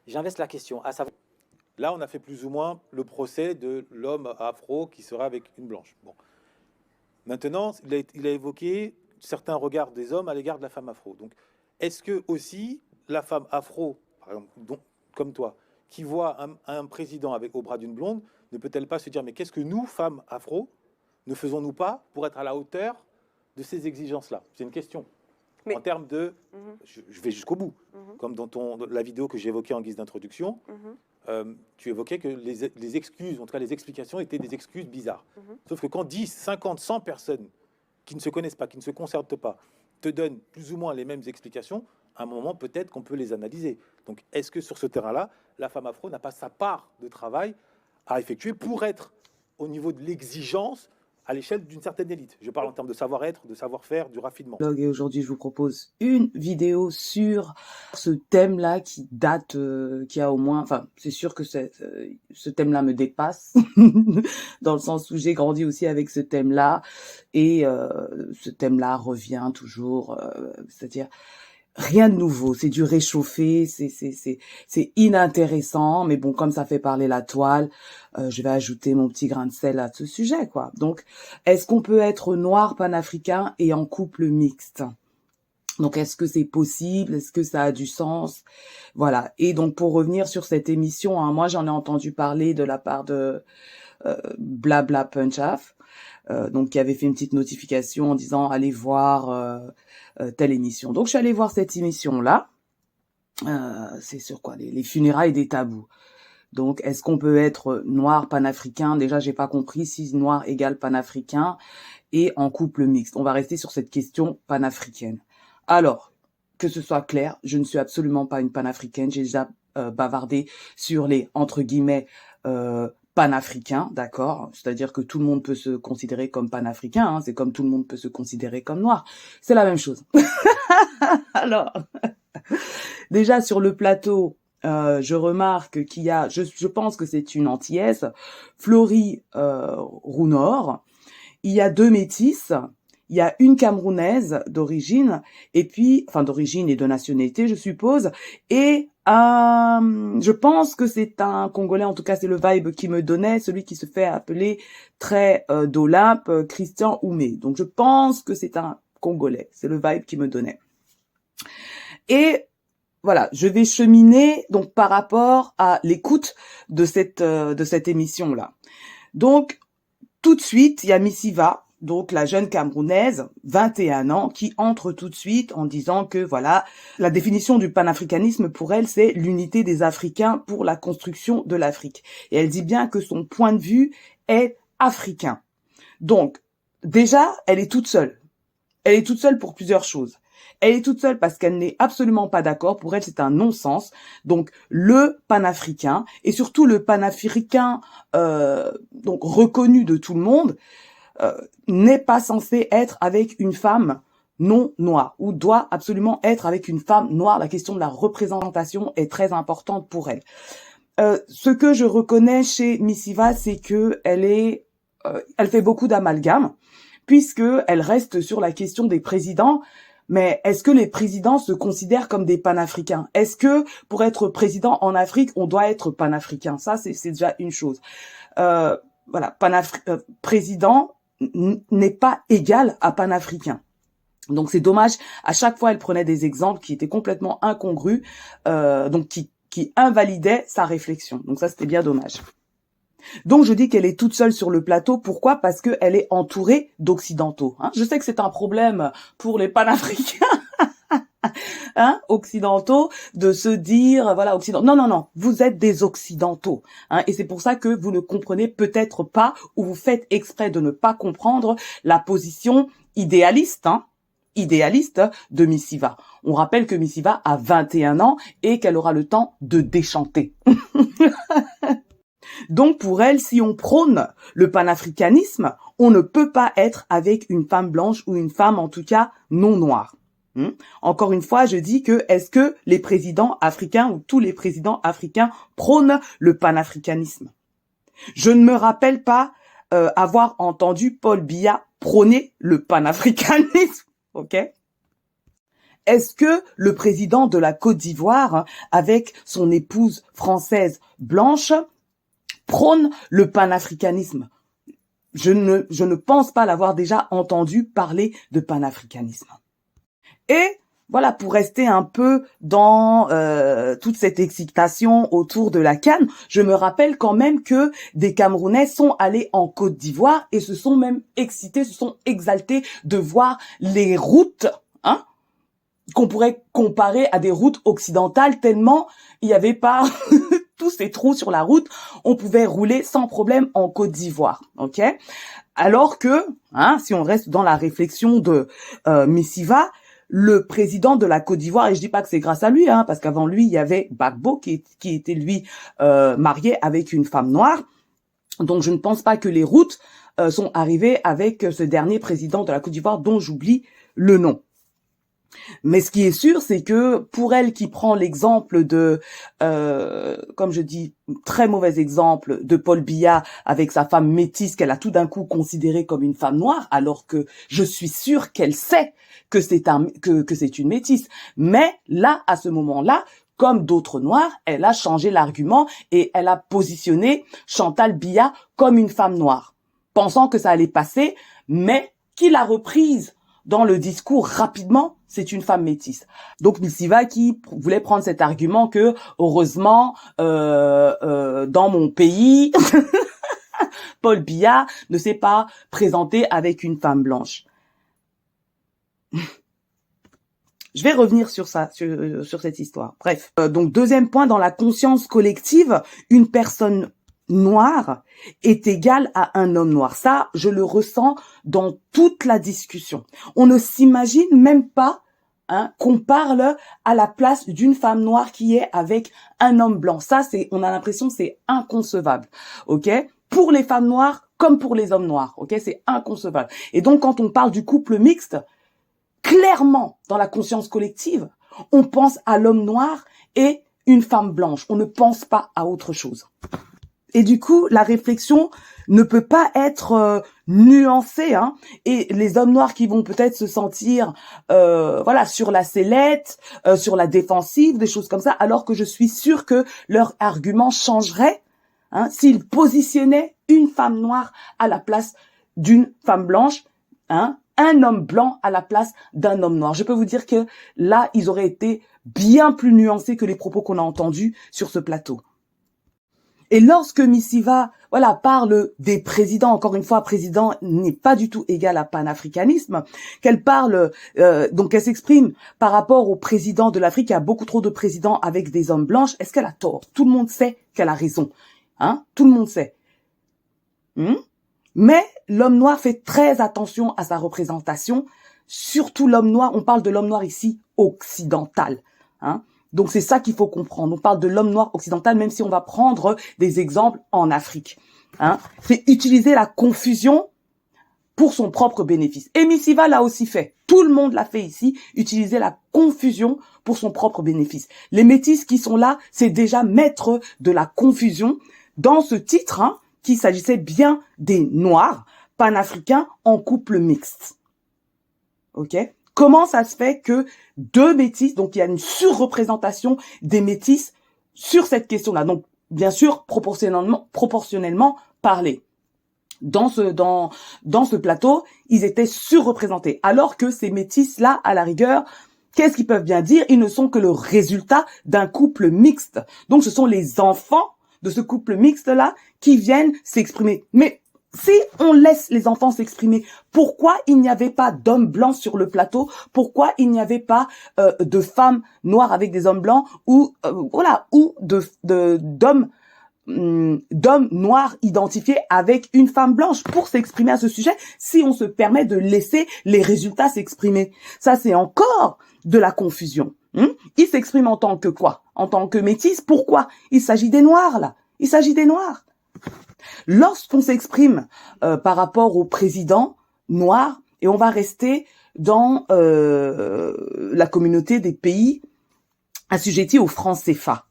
J'inverse la question, à savoir, Là, on a fait plus ou moins le procès de l'homme afro qui sera avec une blanche. Bon. Maintenant, il a évoqué certains regards des hommes à l'égard de la femme afro. Donc, est-ce que aussi la femme afro, par exemple, comme toi, qui voit un président avec au bras d'une blonde, ne peut-elle pas se dire, mais qu'est-ce que nous, femmes afro, ne faisons-nous pas pour être à la hauteur de ces exigences-là? C'est une question. En Mais, termes de, mhm, je vais jusqu'au bout, mhm, comme dans la vidéo que j'ai évoquée en guise d'introduction, mhm, tu évoquais que les excuses, en tout cas les explications, étaient des excuses bizarres. mhm. Sauf que quand 10, 50, 100 personnes qui ne se connaissent pas, qui ne se concertent pas, te donnent plus ou moins les mêmes explications, à un moment, peut-être qu'on peut les analyser. Donc, est-ce que sur ce terrain-là, la femme afro n'a pas sa part de travail à effectuer pour être au niveau de l'exigence à l'échelle d'une certaine élite? Je parle en termes de savoir-être, de savoir-faire, du raffinement. Et aujourd'hui, je vous propose une vidéo sur ce thème-là qui date, qui a au moins, enfin, c'est sûr que ce thème-là me dépasse, dans le sens où j'ai grandi aussi avec ce thème-là, et ce thème-là revient toujours, c'est-à-dire rien de nouveau, c'est du réchauffé, c'est inintéressant, mais bon, comme ça fait parler la toile, je vais ajouter mon petit grain de sel à ce sujet, quoi. Donc, est-ce qu'on peut être noir panafricain et en couple mixte? Donc, est-ce que c'est possible? Est-ce que ça a du sens? Voilà. Et donc, pour revenir sur cette émission, hein, moi, j'en ai entendu parler de la part de Blabla Punchaf, donc qui avait fait une petite notification en disant allez voir telle émission. Donc je suis allée voir cette émission-là. C'est sur quoi les funérailles des tabous. Donc est-ce qu'on peut être noir panafricain? Déjà j'ai pas compris si noir égale panafricain et en couple mixte. On va rester sur cette question panafricaine. Alors que ce soit clair, je ne suis absolument pas une panafricaine. J'ai déjà bavardé sur les entre guillemets panafricain, d'accord? C'est-à-dire que tout le monde peut se considérer comme panafricain, hein, c'est comme tout le monde peut se considérer comme noir. C'est la même chose. Alors, déjà sur le plateau, je remarque qu'il y a, je pense que c'est une antillaise, Florie Rounor. Il y a 2 métisses. Il y a une Camerounaise d'origine, et puis, enfin d'origine et de nationalité, je suppose, et je pense que c'est un Congolais, en tout cas c'est le vibe qui me donnait, celui qui se fait appeler très d'Olympe, Christian Oumé. Donc je pense que c'est un Congolais, c'est le vibe qui me donnait. Et voilà, je vais cheminer donc par rapport à l'écoute de cette émission-là. Donc tout de suite, il y a Missiva, donc la jeune Camerounaise, 21 ans, qui entre tout de suite en disant que voilà, la définition du panafricanisme pour elle, c'est l'unité des Africains pour la construction de l'Afrique. Et elle dit bien que son point de vue est africain. Donc, déjà, elle est toute seule. Elle est toute seule pour plusieurs choses. Elle est toute seule parce qu'elle n'est absolument pas d'accord. Pour elle, c'est un non-sens. Donc, le panafricain, et surtout le panafricain donc reconnu de tout le monde, n'est pas censé être avec une femme non noire, ou doit absolument être avec une femme noire. La question de la représentation est très importante pour elle. Ce que je reconnais chez Missiva, c'est que elle fait beaucoup d'amalgames, puisque elle reste sur la question des présidents. Mais est-ce que les présidents se considèrent comme des panafricains? Est-ce que pour être président en Afrique, on doit être panafricain? Ça, c'est déjà une chose. Voilà, président n'est pas égal à panafricain. Donc c'est dommage. À chaque fois, elle prenait des exemples qui étaient complètement incongrus, donc qui invalidaient sa réflexion. Donc ça, c'était bien dommage. Donc je dis qu'elle est toute seule sur le plateau. Pourquoi? Parce qu'elle est entourée d'occidentaux. Hein, je sais que c'est un problème pour les panafricains. Hein, occidentaux, de se dire, voilà, occidentaux. Non, non, non, vous êtes des occidentaux. Hein, et c'est pour ça que vous ne comprenez peut-être pas, ou vous faites exprès de ne pas comprendre la position idéaliste, hein, idéaliste de Missiva. On rappelle que Missiva a 21 ans et qu'elle aura le temps de déchanter. Donc pour elle, si on prône le panafricanisme, on ne peut pas être avec une femme blanche ou une femme en tout cas non noire. Encore une fois, je dis que est-ce que les présidents africains ou tous les présidents africains prônent le panafricanisme? Je ne me rappelle pas avoir entendu Paul Biya prôner le panafricanisme, ok? est-ce que le président de la Côte d'Ivoire, hein, avec son épouse française blanche, prône le panafricanisme? Je ne pense pas l'avoir déjà entendu parler de panafricanisme. Et voilà, pour rester un peu dans toute cette excitation autour de la CAN, je me rappelle quand même que des Camerounais sont allés en Côte d'Ivoire et se sont même excités, se sont exaltés de voir les routes, hein, qu'on pourrait comparer à des routes occidentales, tellement il n'y avait pas tous ces trous sur la route, on pouvait rouler sans problème en Côte d'Ivoire, ok? Alors que, hein, si on reste dans la réflexion de Missiva, le président de la Côte d'Ivoire, et je dis pas que c'est grâce à lui, hein, parce qu'avant lui, il y avait Gbagbo qui était lui marié avec une femme noire. Donc je ne pense pas que les routes sont arrivées avec ce dernier président de la Côte d'Ivoire dont j'oublie le nom. Mais ce qui est sûr, c'est que pour elle qui prend l'exemple de, comme je dis, très mauvais exemple de Paul Biya avec sa femme métisse qu'elle a tout d'un coup considérée comme une femme noire, alors que je suis sûre qu'elle sait que c'est une métisse. Mais là, à ce moment-là, comme d'autres noirs, elle a changé l'argument et elle a positionné Chantal Biya comme une femme noire, pensant que ça allait passer, mais qui l'a reprise dans le discours rapidement, c'est une femme métisse. Donc Missiva qui voulait prendre cet argument que heureusement dans mon pays Paul Biya ne s'est pas présenté avec une femme blanche. Je vais revenir sur ça, sur cette histoire. Bref, donc deuxième point, dans la conscience collective, une personne noire est égale à un homme noir. Ça, je le ressens dans toute la discussion. On ne s'imagine même pas, hein, qu'on parle à la place d'une femme noire qui est avec un homme blanc. Ça, on a l'impression que c'est inconcevable, ok? Pour les femmes noires comme pour les hommes noirs, ok? C'est inconcevable. Et donc, quand on parle du couple mixte, clairement, dans la conscience collective, on pense à l'homme noir et une femme blanche. On ne pense pas à autre chose. Et du coup, la réflexion ne peut pas être nuancée, hein. Et les hommes noirs qui vont peut-être se sentir, voilà, sur la sellette, sur la défensive, des choses comme ça, alors que je suis sûre que leur argument changerait, hein, s'ils positionnaient une femme noire à la place d'une femme blanche, hein, un homme blanc à la place d'un homme noir. Je peux vous dire que là, ils auraient été bien plus nuancés que les propos qu'on a entendus sur ce plateau. Et lorsque Missiva, voilà, parle des présidents, encore une fois, président n'est pas du tout égal à panafricanisme, qu'elle parle, donc elle s'exprime par rapport au président de l'Afrique, il y a beaucoup trop de présidents avec des hommes blancs, est-ce qu'elle a tort? Tout le monde sait qu'elle a raison, hein? Tout le monde sait. Mais l'homme noir fait très attention à sa représentation, surtout l'homme noir, on parle de l'homme noir ici occidental, hein? Donc c'est ça qu'il faut comprendre. On parle de l'homme noir occidental, même si on va prendre des exemples en Afrique, hein. C'est utiliser la confusion pour son propre bénéfice. Et Missiva l'a aussi fait. Tout le monde l'a fait ici, utiliser la confusion pour son propre bénéfice. Les métis qui sont là, c'est déjà maître de la confusion dans ce titre, hein, qu'il s'agissait bien des noirs panafricains en couple mixte. Ok? Comment ça se fait que deux métis, donc il y a une surreprésentation des métis sur cette question-là. Donc, bien sûr, proportionnellement parlé. Dans ce plateau, ils étaient surreprésentés. Alors que ces métis-là, à la rigueur, qu'est-ce qu'ils peuvent bien dire? Ils ne sont que le résultat d'un couple mixte. Donc, ce sont les enfants de ce couple mixte-là qui viennent s'exprimer. Mais si on laisse les enfants s'exprimer, pourquoi il n'y avait pas d'hommes blancs sur le plateau? Pourquoi il n'y avait pas de femmes noires avec des hommes blancs ou voilà, ou d'hommes noirs identifiés avec une femme blanche pour s'exprimer à ce sujet, si on se permet de laisser les résultats s'exprimer? Ça, c'est encore de la confusion. Ils s'expriment en tant que quoi? En tant que métis. Pourquoi? Il s'agit des noirs, là. Il s'agit des noirs. Lorsqu'on s'exprime par rapport au président noir, et on va rester dans la communauté des pays assujettis au franc CFA.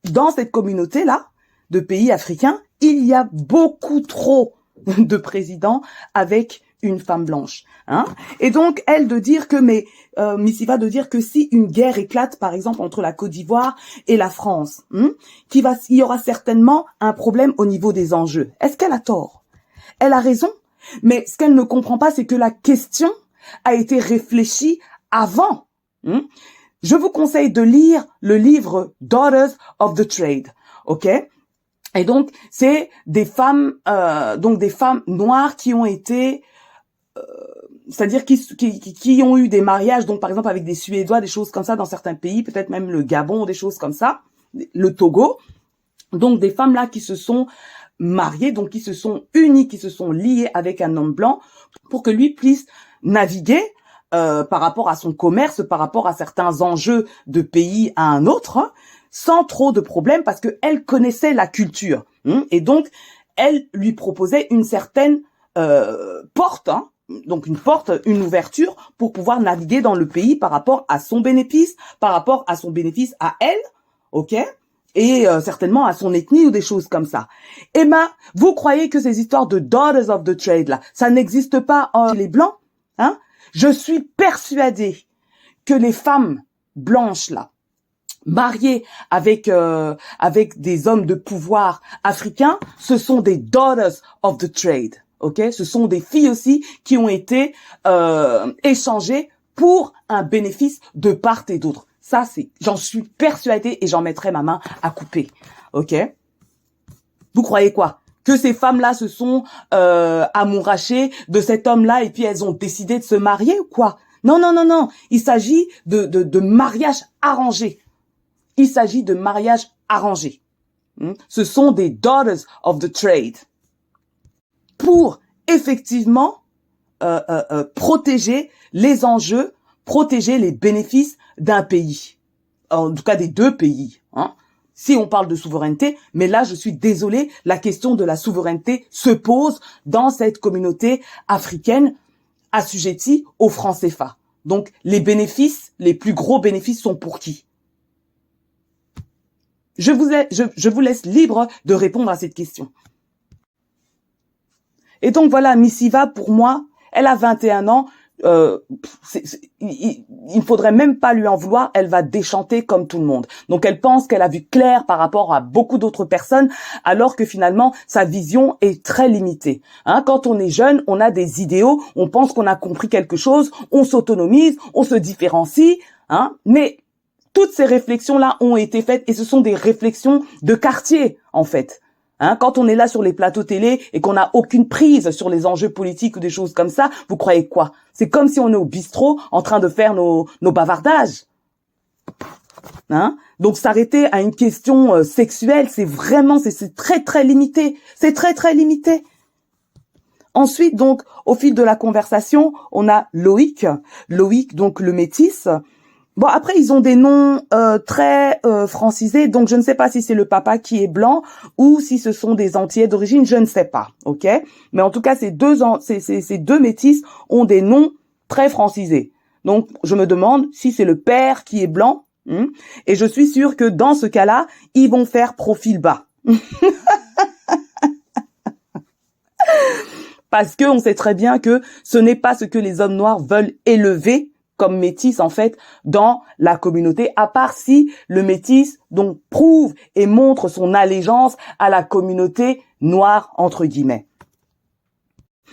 Dans cette communauté-là, de pays africains, il y a beaucoup trop de présidents avec une femme blanche, hein. Et donc elle de dire que Missiva de dire que si une guerre éclate par exemple entre la Côte d'Ivoire et la France, il y aura certainement un problème au niveau des enjeux. Est-ce qu'elle a tort? Elle a raison, mais ce qu'elle ne comprend pas, c'est que la question a été réfléchie avant. Je vous conseille de lire le livre Daughters of the Trade, ok? Et donc c'est des femmes, des femmes noires qui ont été c'est-à-dire qui ont eu des mariages, donc par exemple avec des Suédois, des choses comme ça dans certains pays, peut-être même le Gabon, des choses comme ça, le Togo. Donc des femmes là qui se sont mariées, donc qui se sont unies, qui se sont liées avec un homme blanc pour que lui puisse naviguer par rapport à son commerce, par rapport à certains enjeux de pays à un autre, sans trop de problèmes parce que elle connaissait la culture. Et donc elle lui proposait une certaine porte, donc une porte, une ouverture pour pouvoir naviguer dans le pays par rapport à son bénéfice, à elle, ok, et certainement à son ethnie ou des choses comme ça. Emma, vous croyez que ces histoires de Daughters of the Trade là, ça n'existe pas chez les blancs, hein? Je suis persuadée que les femmes blanches là, mariées avec des hommes de pouvoir africains, ce sont des Daughters of the Trade. Ok, ce sont des filles aussi qui ont été échangées pour un bénéfice de part et d'autre. Ça, j'en suis persuadée et j'en mettrai ma main à couper. Ok. Vous croyez quoi? Que ces femmes-là se sont amourachées de cet homme-là et puis elles ont décidé de se marier ou quoi? Non, non, non, non. Il s'agit de mariage arrangé. Il s'agit de mariage arrangé. Ce sont des Daughters of the Trade. Pour effectivement protéger les enjeux, protéger les bénéfices d'un pays, en tout cas des deux pays, hein. Si on parle de souveraineté, mais là je suis désolée, la question de la souveraineté se pose dans cette communauté africaine assujettie au franc CFA. Donc les bénéfices, les plus gros bénéfices sont pour qui? Je vous laisse libre de répondre à cette question. Et donc voilà, Missiva, pour moi, elle a 21 ans. Il ne faudrait même pas lui en vouloir. Elle va déchanter comme tout le monde. Donc elle pense qu'elle a vu clair par rapport à beaucoup d'autres personnes, alors que finalement sa vision est très limitée. Hein, quand on est jeune, on a des idéaux, on pense qu'on a compris quelque chose, on s'autonomise, on se différencie. Hein, mais toutes ces réflexions-là ont été faites et ce sont des réflexions de quartier en fait. Hein, quand on est là sur les plateaux télé et qu'on n'a aucune prise sur les enjeux politiques ou des choses comme ça, vous croyez quoi? C'est comme si on est au bistrot en train de faire nos bavardages. Hein? Donc s'arrêter à une question sexuelle, c'est très très limité. C'est très très limité. Ensuite, donc, au fil de la conversation, on a Loïc, donc le métis. Bon, après, ils ont des noms très francisés, donc je ne sais pas si c'est le papa qui est blanc ou si ce sont des Antillais d'origine, je ne sais pas, ok? Mais en tout cas, ces deux métis ont des noms très francisés. Donc, je me demande si c'est le père qui est blanc, et je suis sûre que dans ce cas-là, ils vont faire profil bas. Parce que on sait très bien que ce n'est pas ce que les hommes noirs veulent élever comme métis en fait dans la communauté, à part si le métis donc prouve et montre son allégeance à la communauté noire entre guillemets.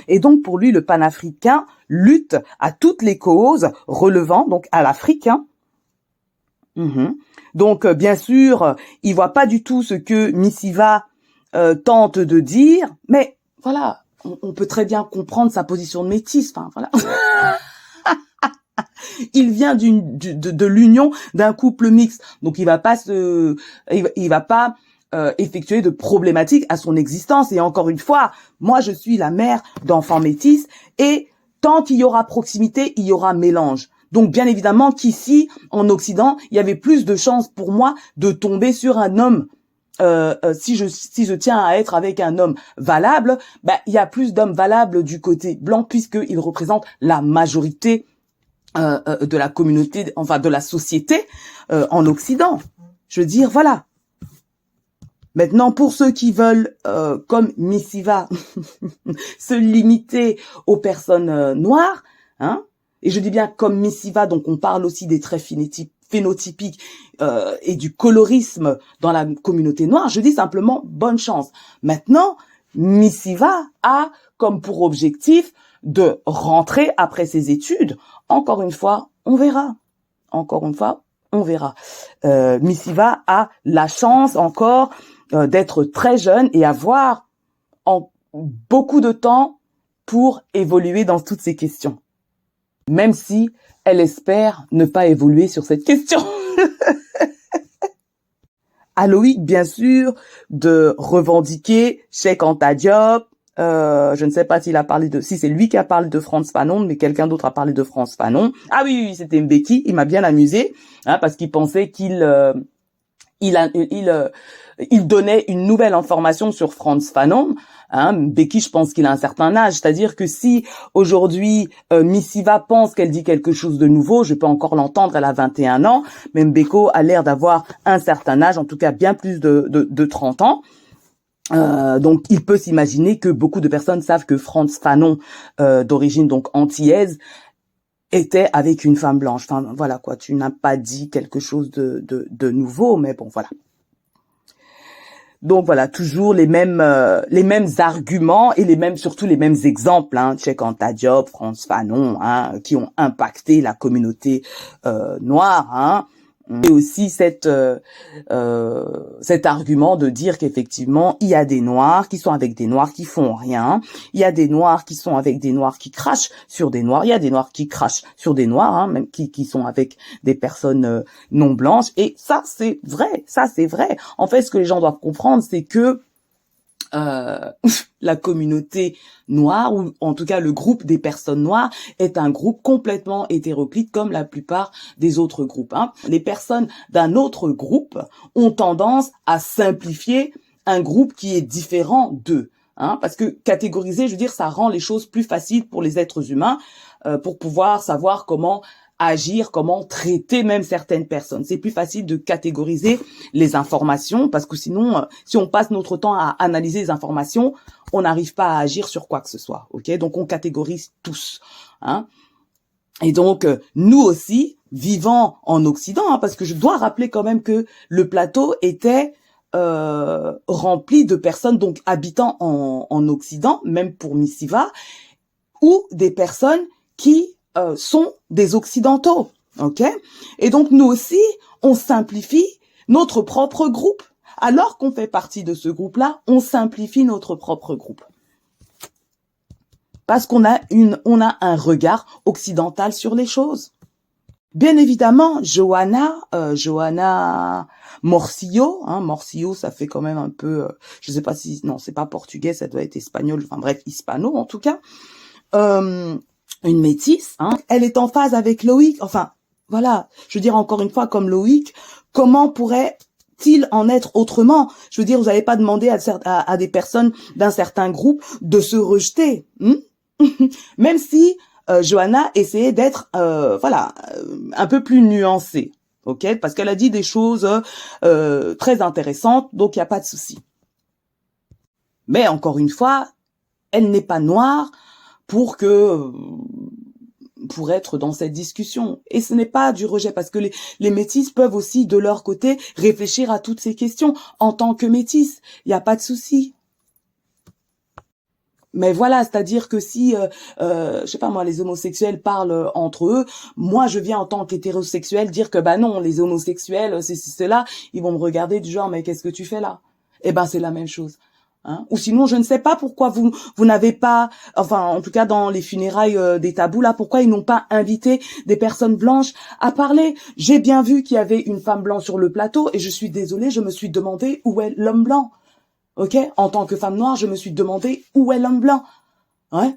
Et donc pour lui le panafricain lutte à toutes les causes relevant donc à l'Africain. Donc bien sûr il voit pas du tout ce que Missiva tente de dire, mais voilà, on peut très bien comprendre sa position de métis. Enfin voilà. Il vient de l'union d'un couple mixte, donc il va pas effectuer de problématiques à son existence. Et encore une fois, moi je suis la mère d'enfants métis et tant qu'il y aura proximité, il y aura mélange. Donc bien évidemment qu'ici, en Occident, il y avait plus de chances pour moi de tomber sur un homme. Si je tiens à être avec un homme valable, il y a plus d'hommes valables du côté blanc puisqu'ils représentent la majorité de la communauté, enfin de la société en Occident. Je veux dire, voilà. Maintenant, pour ceux qui veulent, comme Missiva, se limiter aux personnes noires, hein, et je dis bien comme Missiva, donc on parle aussi des traits phénotypiques et du colorisme dans la communauté noire, je dis simplement bonne chance. Maintenant, Missiva a comme pour objectif de rentrer après ses études. Encore une fois, on verra. Encore une fois, on verra. Missiva a la chance encore d'être très jeune et avoir beaucoup de temps pour évoluer dans toutes ces questions. Même si elle espère ne pas évoluer sur cette question. À Loïc, bien sûr, de revendiquer Cheikh Anta Diop. Je ne sais pas s'il a parlé si c'est lui qui a parlé de Frantz Fanon, mais quelqu'un d'autre a parlé de Frantz Fanon. Ah oui, c'était Mbeki. Il m'a bien amusé, hein, parce qu'il pensait qu'il donnait une nouvelle information sur Frantz Fanon. Hein, Mbeki, je pense qu'il a un certain âge, c'est-à-dire que si aujourd'hui Missiva pense qu'elle dit quelque chose de nouveau, je peux encore l'entendre, elle a 21 ans, mais Mbeko a l'air d'avoir un certain âge, en tout cas bien plus de 30 ans. Donc il peut s'imaginer que beaucoup de personnes savent que Frantz Fanon, d'origine donc antillaise, était avec une femme blanche. Enfin voilà quoi, tu n'as pas dit quelque chose de nouveau, mais bon voilà. Donc voilà, toujours les mêmes arguments et surtout les mêmes exemples, hein, Cheikh Anta Diop, Frantz Fanon, hein, qui ont impacté la communauté noire, hein. Et aussi cet argument de dire qu'effectivement il y a des noirs qui sont avec des noirs qui font rien, il y a des noirs qui sont avec des noirs qui crachent sur des noirs, il y a des noirs qui crachent sur des noirs, hein, même qui sont avec des personnes non blanches, et ça c'est vrai, En fait, ce que les gens doivent comprendre, c'est que la communauté noire, ou en tout cas le groupe des personnes noires, est un groupe complètement hétéroclite comme la plupart des autres groupes, hein. Les personnes d'un autre groupe ont tendance à simplifier un groupe qui est différent d'eux, hein, parce que catégoriser, je veux dire, ça rend les choses plus faciles pour les êtres humains, pour pouvoir savoir comment agir, comment traiter même certaines personnes. C'est plus facile de catégoriser les informations, parce que sinon, si on passe notre temps à analyser les informations, on n'arrive pas à agir sur quoi que ce soit. Ok, donc on catégorise tous, hein. Et donc nous aussi, vivant en Occident, hein, parce que je dois rappeler quand même que le plateau était rempli de personnes donc habitant en Occident, même pour Missiva, ou des personnes qui sont des occidentaux, ok? Et donc nous aussi, on simplifie notre propre groupe. Alors qu'on fait partie de ce groupe-là, on simplifie notre propre groupe. Parce qu'on a un regard occidental sur les choses. Bien évidemment, Johanna Morcillo, hein, Morcillo, ça fait quand même un peu, je sais pas si, non, c'est pas portugais, ça doit être espagnol, enfin bref, hispano en tout cas. Une métisse, hein, elle est en phase avec Loïc. Enfin, voilà, je veux dire encore une fois, comme Loïc, comment pourrait-il en être autrement? Je veux dire, vous n'allez pas demander à des personnes d'un certain groupe de se rejeter, même si Johanna essayait d'être, un peu plus nuancée, ok? Parce qu'elle a dit des choses très intéressantes, donc il n'y a pas de souci. Mais encore une fois, elle n'est pas noire pour être dans cette discussion. Et ce n'est pas du rejet, parce que les métis peuvent aussi, de leur côté, réfléchir à toutes ces questions en tant que métis. Il n'y a pas de souci. Mais voilà, c'est-à-dire que si, je sais pas moi, les homosexuels parlent entre eux, moi je viens en tant qu'hétérosexuel dire que bah non, les homosexuels, c'est là, ils vont me regarder du genre, mais qu'est-ce que tu fais là? Eh ben c'est la même chose. Hein? Ou sinon, je ne sais pas pourquoi vous n'avez pas, enfin, en tout cas dans les funérailles des tabous là, pourquoi ils n'ont pas invité des personnes blanches à parler. J'ai bien vu qu'il y avait une femme blanche sur le plateau et je suis désolée, je me suis demandé où est l'homme blanc. Ok, en tant que femme noire, je me suis demandé où est l'homme blanc. Ouais,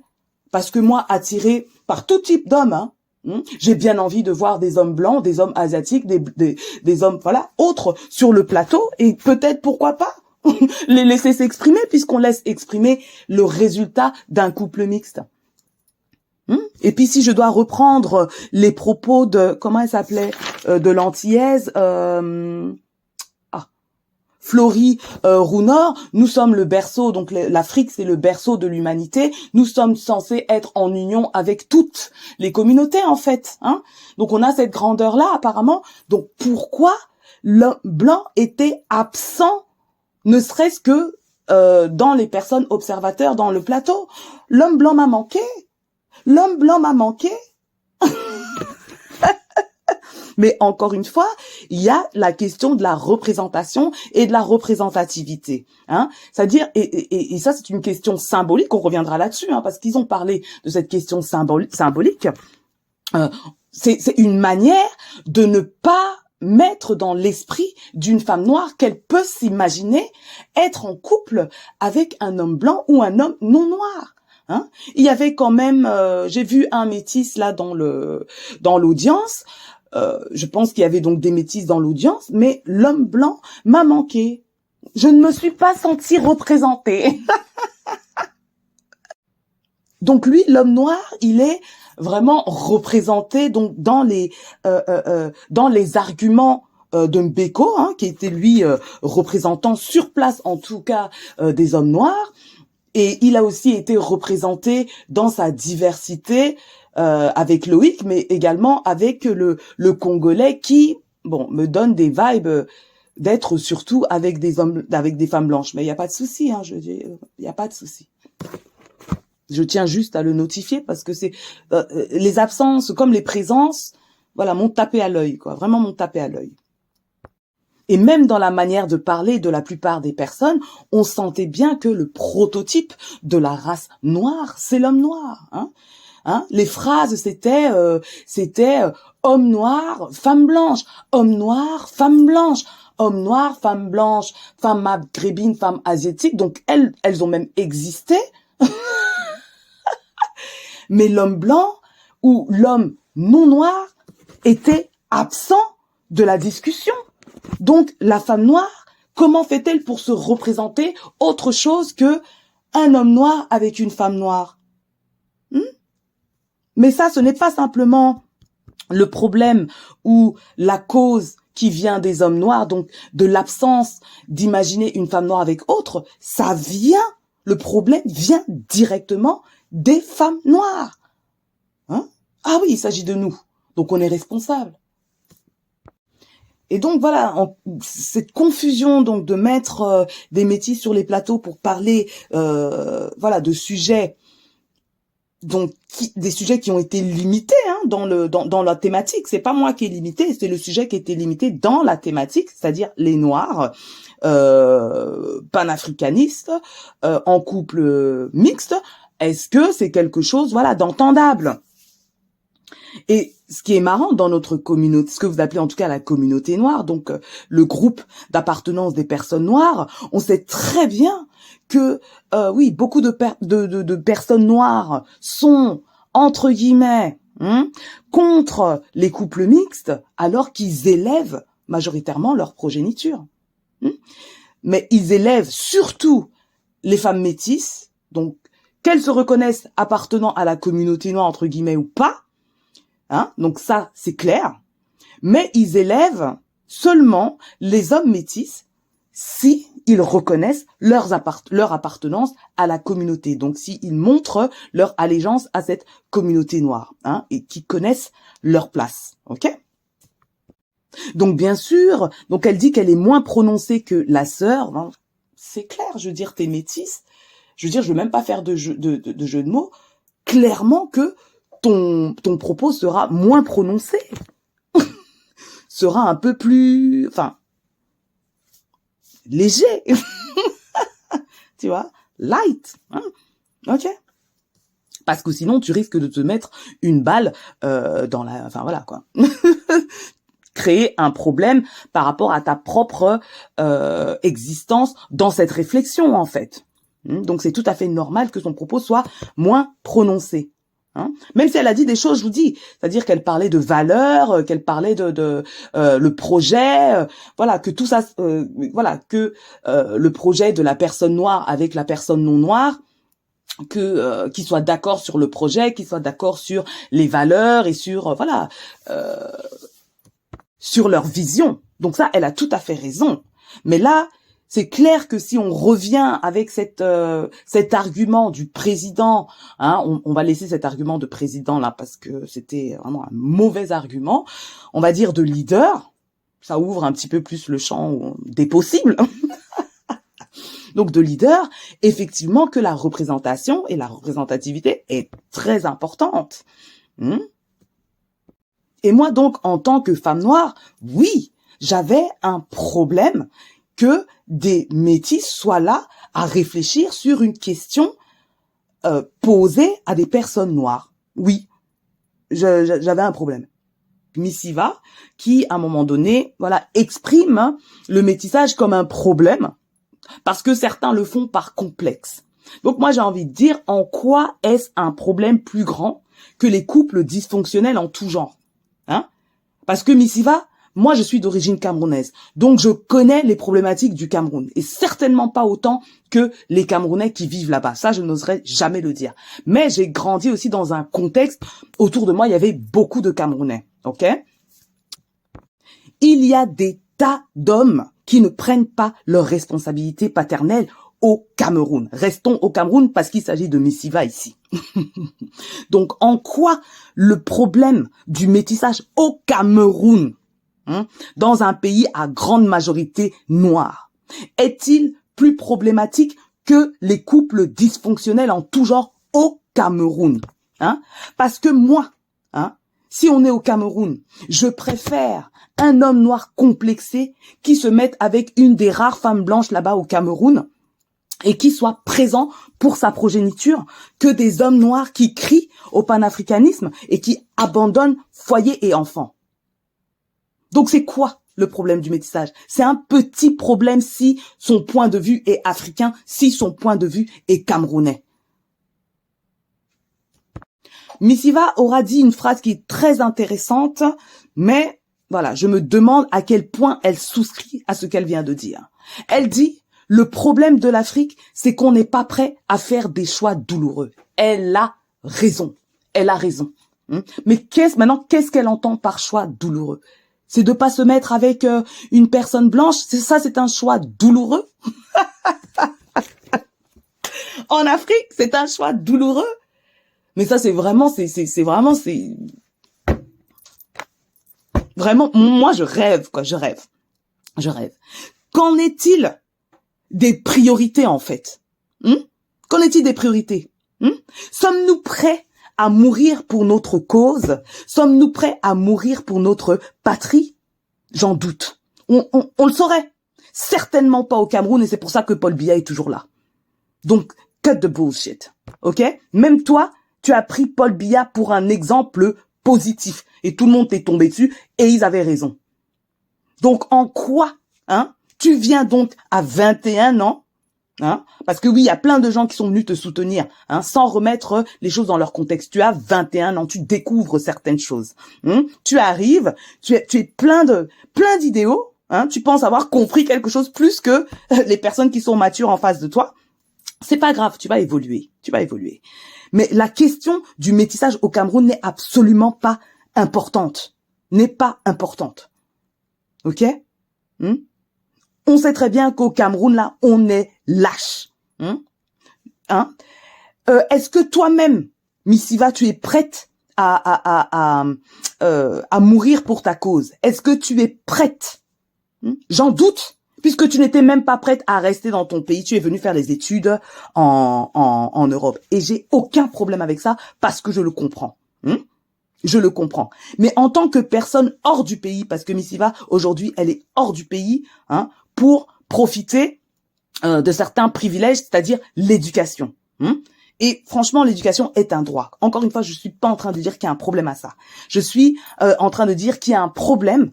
parce que moi, attirée par tout type d'hommes, hein, j'ai bien envie de voir des hommes blancs, des hommes asiatiques, des hommes voilà autres sur le plateau et peut-être pourquoi pas les laisser s'exprimer, puisqu'on laisse exprimer le résultat d'un couple mixte. Et puis si je dois reprendre les propos de, comment elle s'appelait, de l'antillaise, Florie roue nord, nous sommes le berceau, donc l'Afrique c'est le berceau de l'humanité, nous sommes censés être en union avec toutes les communautés en fait, hein. Donc on a cette grandeur-là apparemment, donc pourquoi l'homme blanc était absent, ne serait-ce que dans les personnes observateurs dans le plateau? L'homme blanc m'a manqué, l'homme blanc m'a manqué. Mais encore une fois, il y a la question de la représentation et de la représentativité, hein. C'est-à-dire, et ça c'est une question symbolique, on reviendra là-dessus, hein, parce qu'ils ont parlé de cette question symbolique. C'est une manière de ne pas mettre dans l'esprit d'une femme noire qu'elle peut s'imaginer être en couple avec un homme blanc ou un homme non noir. Hein? Il y avait quand même, j'ai vu un métis là dans l'audience. Je pense qu'il y avait donc des métis dans l'audience, mais l'homme blanc m'a manqué. Je ne me suis pas sentie représentée. Donc lui, l'homme noir, il est vraiment représenté donc dans les arguments de Mbeko, hein, qui était lui représentant sur place en tout cas des hommes noirs, et il a aussi été représenté dans sa diversité avec Loïc, mais également avec le Congolais qui, bon, me donne des vibes d'être surtout avec des hommes, avec des femmes blanches. Mais il n'y a pas de souci, hein, je dis, il n'y a pas de souci. Je tiens juste à le notifier parce que c'est les absences comme les présences, voilà, m'ont tapé à l'œil, quoi, vraiment m'ont tapé à l'œil. Et même dans la manière de parler de la plupart des personnes, on sentait bien que le prototype de la race noire, c'est l'homme noir, hein. Hein, les phrases c'était homme noir, femme blanche, homme noir, femme blanche, homme noir, femme blanche, femme maghrébine, femme asiatique. Donc elles ont même existé. Mais l'homme blanc ou l'homme non noir était absent de la discussion. Donc la femme noire, comment fait-elle pour se représenter autre chose que un homme noir avec une femme noire? Mais ça, ce n'est pas simplement le problème ou la cause qui vient des hommes noirs, donc de l'absence d'imaginer une femme noire avec autre. Ça vient, le problème vient directement des femmes noires. Hein? Ah oui, il s'agit de nous. Donc on est responsable. Et donc voilà, cette confusion donc de mettre des métis sur les plateaux pour parler voilà de sujets, donc des sujets qui ont été limités hein, dans la thématique. C'est pas moi qui ai limité, c'est le sujet qui a été limité dans la thématique, c'est-à-dire les noirs panafricanistes en couple mixte. Est-ce que c'est quelque chose voilà d'entendable? Et ce qui est marrant dans notre communauté, ce que vous appelez en tout cas la communauté noire, donc le groupe d'appartenance des personnes noires, on sait très bien que oui, beaucoup de personnes noires sont entre guillemets contre les couples mixtes, alors qu'ils élèvent majoritairement leur progéniture. Mais ils élèvent surtout les femmes métisses, donc qu'elles se reconnaissent appartenant à la communauté noire entre guillemets ou pas. Hein, donc ça, c'est clair. Mais ils élèvent seulement les hommes métis si ils reconnaissent leur appartenance à la communauté. Donc s'ils montrent leur allégeance à cette communauté noire hein, et qui connaissent leur place. Ok ? Donc bien sûr, donc elle dit qu'elle est moins prononcée que la sœur. Ben, c'est clair, je veux dire, t'es métisse. Je veux dire, je veux même pas faire de jeu de mots. Clairement que ton propos sera moins prononcé, sera un peu plus, enfin, léger, tu vois, light, hein, ok. Parce que sinon, tu risques de te mettre une balle dans la, enfin voilà quoi, créer un problème par rapport à ta propre existence dans cette réflexion en fait. Donc c'est tout à fait normal que son propos soit moins prononcé. Hein? Même si elle a dit des choses, je vous dis, c'est-à-dire qu'elle parlait de valeurs, qu'elle parlait de le projet, voilà, que tout ça, voilà, que le projet de la personne noire avec la personne non noire, que qu'ils soient d'accord sur le projet, qu'ils soient d'accord sur les valeurs et sur voilà, sur leur vision. Donc ça, elle a tout à fait raison. Mais là, C'est clair que si on revient avec cet argument du président, hein, on va laisser cet argument de président là parce que c'était vraiment un mauvais argument, on va dire de leader, ça ouvre un petit peu plus le champ des possibles. Donc de leader, effectivement que la représentation et la représentativité est très importante. Et moi donc, en tant que femme noire, oui, j'avais un problème que des métis soient là à réfléchir sur une question posée à des personnes noires. Oui, j'avais un problème. Missiva, qui à un moment donné, voilà, exprime le métissage comme un problème, parce que certains le font par complexe. Donc moi j'ai envie de dire, en quoi est-ce un problème plus grand que les couples dysfonctionnels en tout genre, hein? Parce que Missiva, moi, je suis d'origine camerounaise, donc je connais les problématiques du Cameroun, et certainement pas autant que les Camerounais qui vivent là-bas. Ça, je n'oserais jamais le dire. Mais j'ai grandi aussi dans un contexte, autour de moi, il y avait beaucoup de Camerounais, ok? Il y a des tas d'hommes qui ne prennent pas leurs responsabilités paternelles au Cameroun. Restons au Cameroun parce qu'il s'agit de Missiva ici. Donc, en quoi le problème du métissage au Cameroun, dans un pays à grande majorité noire, est-il plus problématique que les couples dysfonctionnels en tout genre au Cameroun, Parce que moi, si on est au Cameroun, je préfère un homme noir complexé qui se mette avec une des rares femmes blanches là-bas au Cameroun et qui soit présent pour sa progéniture que des hommes noirs qui crient au panafricanisme et qui abandonnent foyer et enfants. Donc c'est quoi le problème du métissage? C'est un petit problème si son point de vue est africain, si son point de vue est camerounais. Missiva aura dit une phrase qui est très intéressante, mais voilà, je me demande à quel point elle souscrit à ce qu'elle vient de dire. Elle dit, le problème de l'Afrique, c'est qu'on n'est pas prêt à faire des choix douloureux. Elle a raison. Elle a raison. Mais qu'est-ce qu'elle entend par choix douloureux? C'est de pas se mettre avec une personne blanche. C'est un choix douloureux. En Afrique, c'est un choix douloureux. Mais ça, c'est vraiment, vraiment, moi, je rêve, quoi. Je rêve. Qu'en est-il des priorités, en fait? Qu'en est-il des priorités? Sommes-nous prêts à mourir pour notre cause? Sommes-nous prêts à mourir pour notre patrie? J'en doute. On le saurait. Certainement pas au Cameroun, et c'est pour ça que Paul Biya est toujours là. Donc, cut the bullshit. Ok? Même toi, tu as pris Paul Biya pour un exemple positif. Et tout le monde t'est tombé dessus, et ils avaient raison. Donc, en quoi, tu viens donc à 21 ans, parce que oui, il y a plein de gens qui sont venus te soutenir, sans remettre les choses dans leur contexte. Tu as 21 ans, tu découvres certaines choses. Tu arrives, tu es plein d'idéaux, tu penses avoir compris quelque chose plus que les personnes qui sont matures en face de toi. C'est pas grave, tu vas évoluer. Mais la question du métissage au Cameroun n'est absolument pas importante. Ok? On sait très bien qu'au Cameroun, là, on est lâche. Est-ce que toi-même, Missiva, tu es prête à mourir pour ta cause? Est-ce que tu es prête? J'en doute, puisque tu n'étais même pas prête à rester dans ton pays. Tu es venue faire les études en Europe. Et j'ai aucun problème avec ça, parce que je le comprends. Je le comprends. Mais en tant que personne hors du pays, parce que Missiva, aujourd'hui, elle est hors du pays, pour profiter de certains privilèges, c'est-à-dire l'éducation. Et franchement, l'éducation est un droit. Encore une fois, je suis pas en train de dire qu'il y a un problème à ça. Je suis en train de dire qu'il y a un problème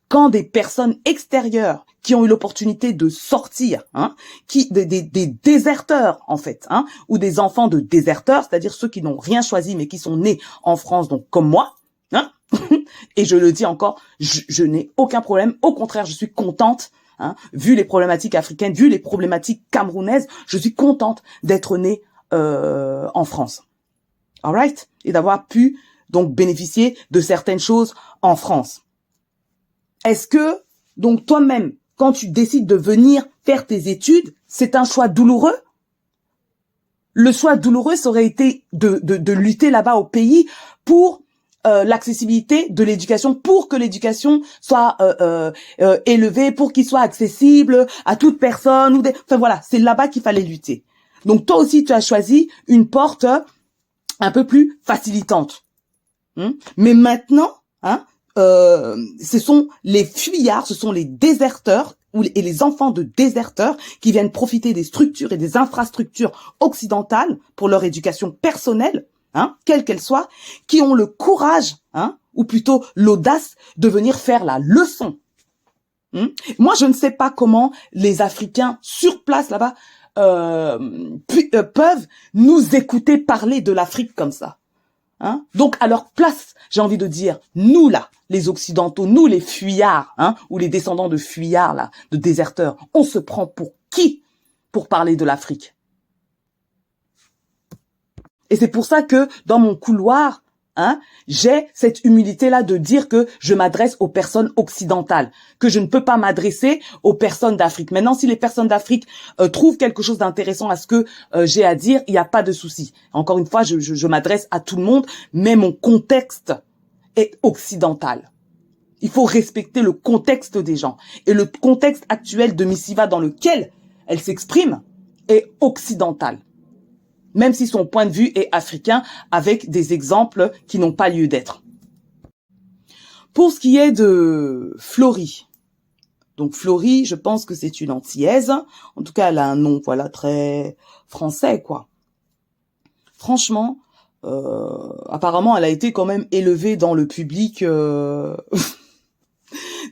quand des personnes extérieures qui ont eu l'opportunité de sortir, des déserteurs en fait, ou des enfants de déserteurs, c'est-à-dire ceux qui n'ont rien choisi mais qui sont nés en France, donc comme moi, et je le dis encore, je n'ai aucun problème. Au contraire, je suis contente, vu les problématiques africaines, vu les problématiques camerounaises, je suis contente d'être née en France. Alright? Et d'avoir pu donc bénéficier de certaines choses en France. Est-ce que, donc toi-même, quand tu décides de venir faire tes études, c'est un choix douloureux. Le choix douloureux, ça aurait été de lutter là-bas au pays pour l'accessibilité de l'éducation, pour que l'éducation soit élevée, pour qu'il soit accessible à toute personne. Enfin voilà, c'est là-bas qu'il fallait lutter. Donc toi aussi, tu as choisi une porte un peu plus facilitante. Mais maintenant, ce sont les fuyards, ce sont les déserteurs et les enfants de déserteurs qui viennent profiter des structures et des infrastructures occidentales pour leur éducation personnelle, quelle qu'elle soit, qui ont le courage, ou plutôt l'audace de venir faire la leçon. Moi, je ne sais pas comment les Africains sur place là-bas peuvent nous écouter parler de l'Afrique comme ça. Donc, à leur place, j'ai envie de dire, nous là, les Occidentaux, nous les fuyards, ou les descendants de fuyards là, de déserteurs, on se prend pour qui pour parler de l'Afrique? Et c'est pour ça que dans mon couloir, j'ai cette humilité-là de dire que je m'adresse aux personnes occidentales, que je ne peux pas m'adresser aux personnes d'Afrique. Maintenant, si les personnes d'Afrique trouvent quelque chose d'intéressant à ce que j'ai à dire, il n'y a pas de souci. Encore une fois, je m'adresse à tout le monde, mais mon contexte est occidental. Il faut respecter le contexte des gens. Et le contexte actuel de Missiva dans lequel elle s'exprime est occidental. Même si son point de vue est africain, avec des exemples qui n'ont pas lieu d'être. Pour ce qui est de Florie, donc Florie, je pense que c'est une Antillaise. En tout cas, elle a un nom, voilà, très français, quoi. Franchement, apparemment, elle a été quand même élevée dans le public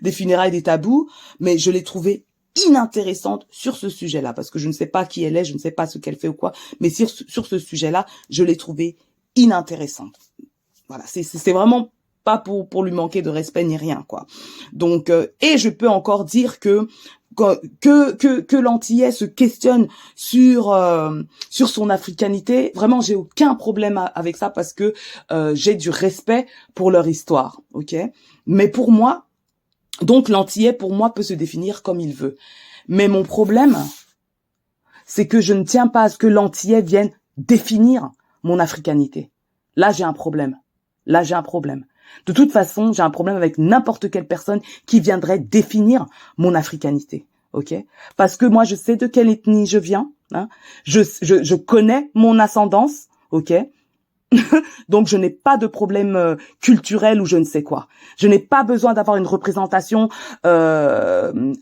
des funérailles des tabous, mais je l'ai trouvée inintéressante sur ce sujet-là, parce que je ne sais pas qui elle est, je ne sais pas ce qu'elle fait ou quoi, mais sur ce sujet-là, je l'ai trouvée inintéressante. Voilà, c'est vraiment pas pour lui manquer de respect ni rien, quoi. Donc, et je peux encore dire que l'Antillais se questionne sur son africanité. Vraiment, j'ai aucun problème avec ça parce que j'ai du respect pour leur histoire, ok. Mais pour moi, donc l'Antillais pour moi peut se définir comme il veut. Mais mon problème, c'est que je ne tiens pas à ce que l'Antillais vienne définir mon africanité. Là, j'ai un problème. Là, j'ai un problème. De toute façon, j'ai un problème avec n'importe quelle personne qui viendrait définir mon africanité. Ok? Parce que moi, je sais de quelle ethnie je viens. Je connais mon ascendance. Ok? Donc, je n'ai pas de problème culturel ou je ne sais quoi. Je n'ai pas besoin d'avoir une représentation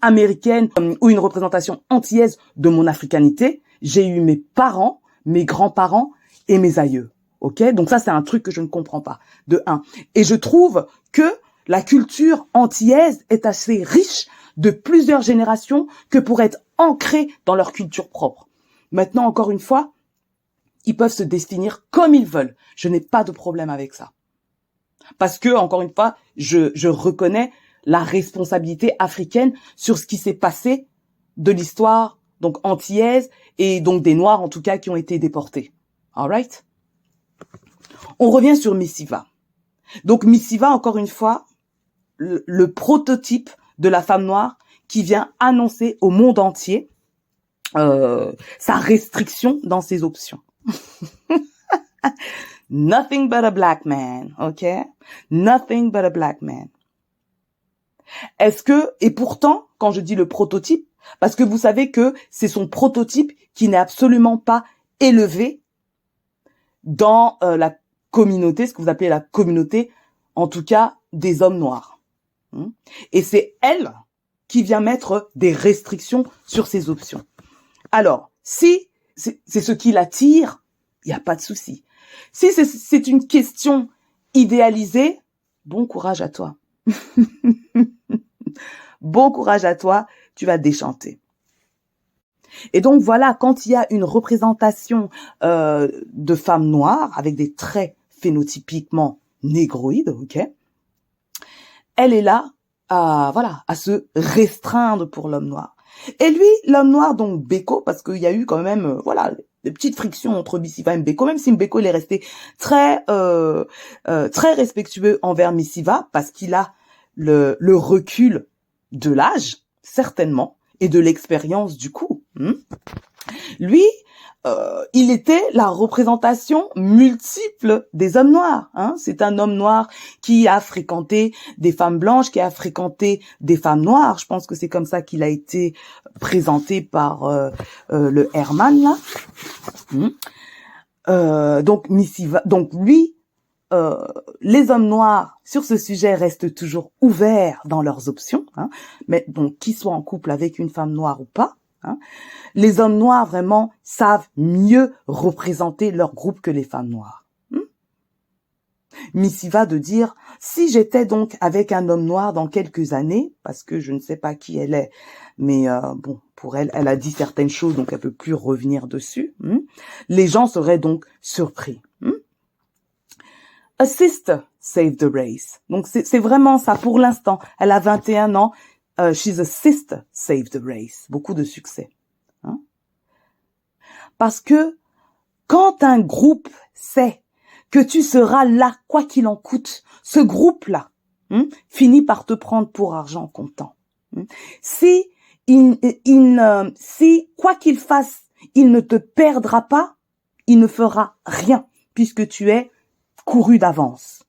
américaine ou une représentation antillaise de mon africanité. J'ai eu mes parents, mes grands-parents et mes aïeux. Ok, donc ça, c'est un truc que je ne comprends pas, de un. Et je trouve que la culture antillaise est assez riche de plusieurs générations que pour être ancrée dans leur culture propre. Maintenant, encore une fois, ils peuvent se définir comme ils veulent. Je n'ai pas de problème avec ça. Parce que, encore une fois, je reconnais la responsabilité africaine sur ce qui s'est passé de l'histoire, donc antillaise, et donc des Noirs, en tout cas, qui ont été déportés. All right? On revient sur Missiva. Donc Missiva, encore une fois, le prototype de la femme noire qui vient annoncer au monde entier sa restriction dans ses options. Nothing but a black man, ok? Nothing but a black man. Est-ce que, et pourtant, quand je dis le prototype, parce que vous savez que c'est son prototype qui n'est absolument pas élevé dans la communauté, ce que vous appelez la communauté, en tout cas des hommes noirs. Et c'est elle qui vient mettre des restrictions sur ses options. Alors, si c'est ce qui l'attire, il n'y a pas de souci. Si c'est une question idéalisée, bon courage à toi. Bon courage à toi, tu vas déchanter. Et donc voilà, quand il y a une représentation de femmes noires avec des traits phénotypiquement négroïdes, ok, elle est là à se restreindre pour l'homme noir. Et lui, l'homme noir, donc Beko, parce qu'il y a eu quand même des petites frictions entre Missiva et Mbeko, même si Mbeko il est resté très respectueux envers Missiva parce qu'il a le recul de l'âge. certainement, et de l'expérience du coup. Lui, il était la représentation multiple des hommes noirs. C'est un homme noir qui a fréquenté des femmes blanches, qui a fréquenté des femmes noires. Je pense que c'est comme ça qu'il a été présenté par le Herman là. Donc Missiva, donc lui, les hommes noirs sur ce sujet restent toujours ouverts dans leurs options, mais donc qu'ils soient en couple avec une femme noire ou pas. Les hommes noirs vraiment savent mieux représenter leur groupe que les femmes noires. Missiva de dire, si j'étais donc avec un homme noir dans quelques années, parce que je ne sais pas qui elle est, mais bon, pour elle, elle a dit certaines choses, donc elle peut plus revenir dessus. Les gens seraient donc surpris. A sister saved the race. Donc c'est vraiment ça pour l'instant. Elle a 21 ans. She's a sister saved the race. Beaucoup de succès. Parce que quand un groupe sait que tu seras là, quoi qu'il en coûte, ce groupe-là finit par te prendre pour argent comptant. Si quoi qu'il fasse, il ne te perdra pas, il ne fera rien, puisque tu es couru d'avance.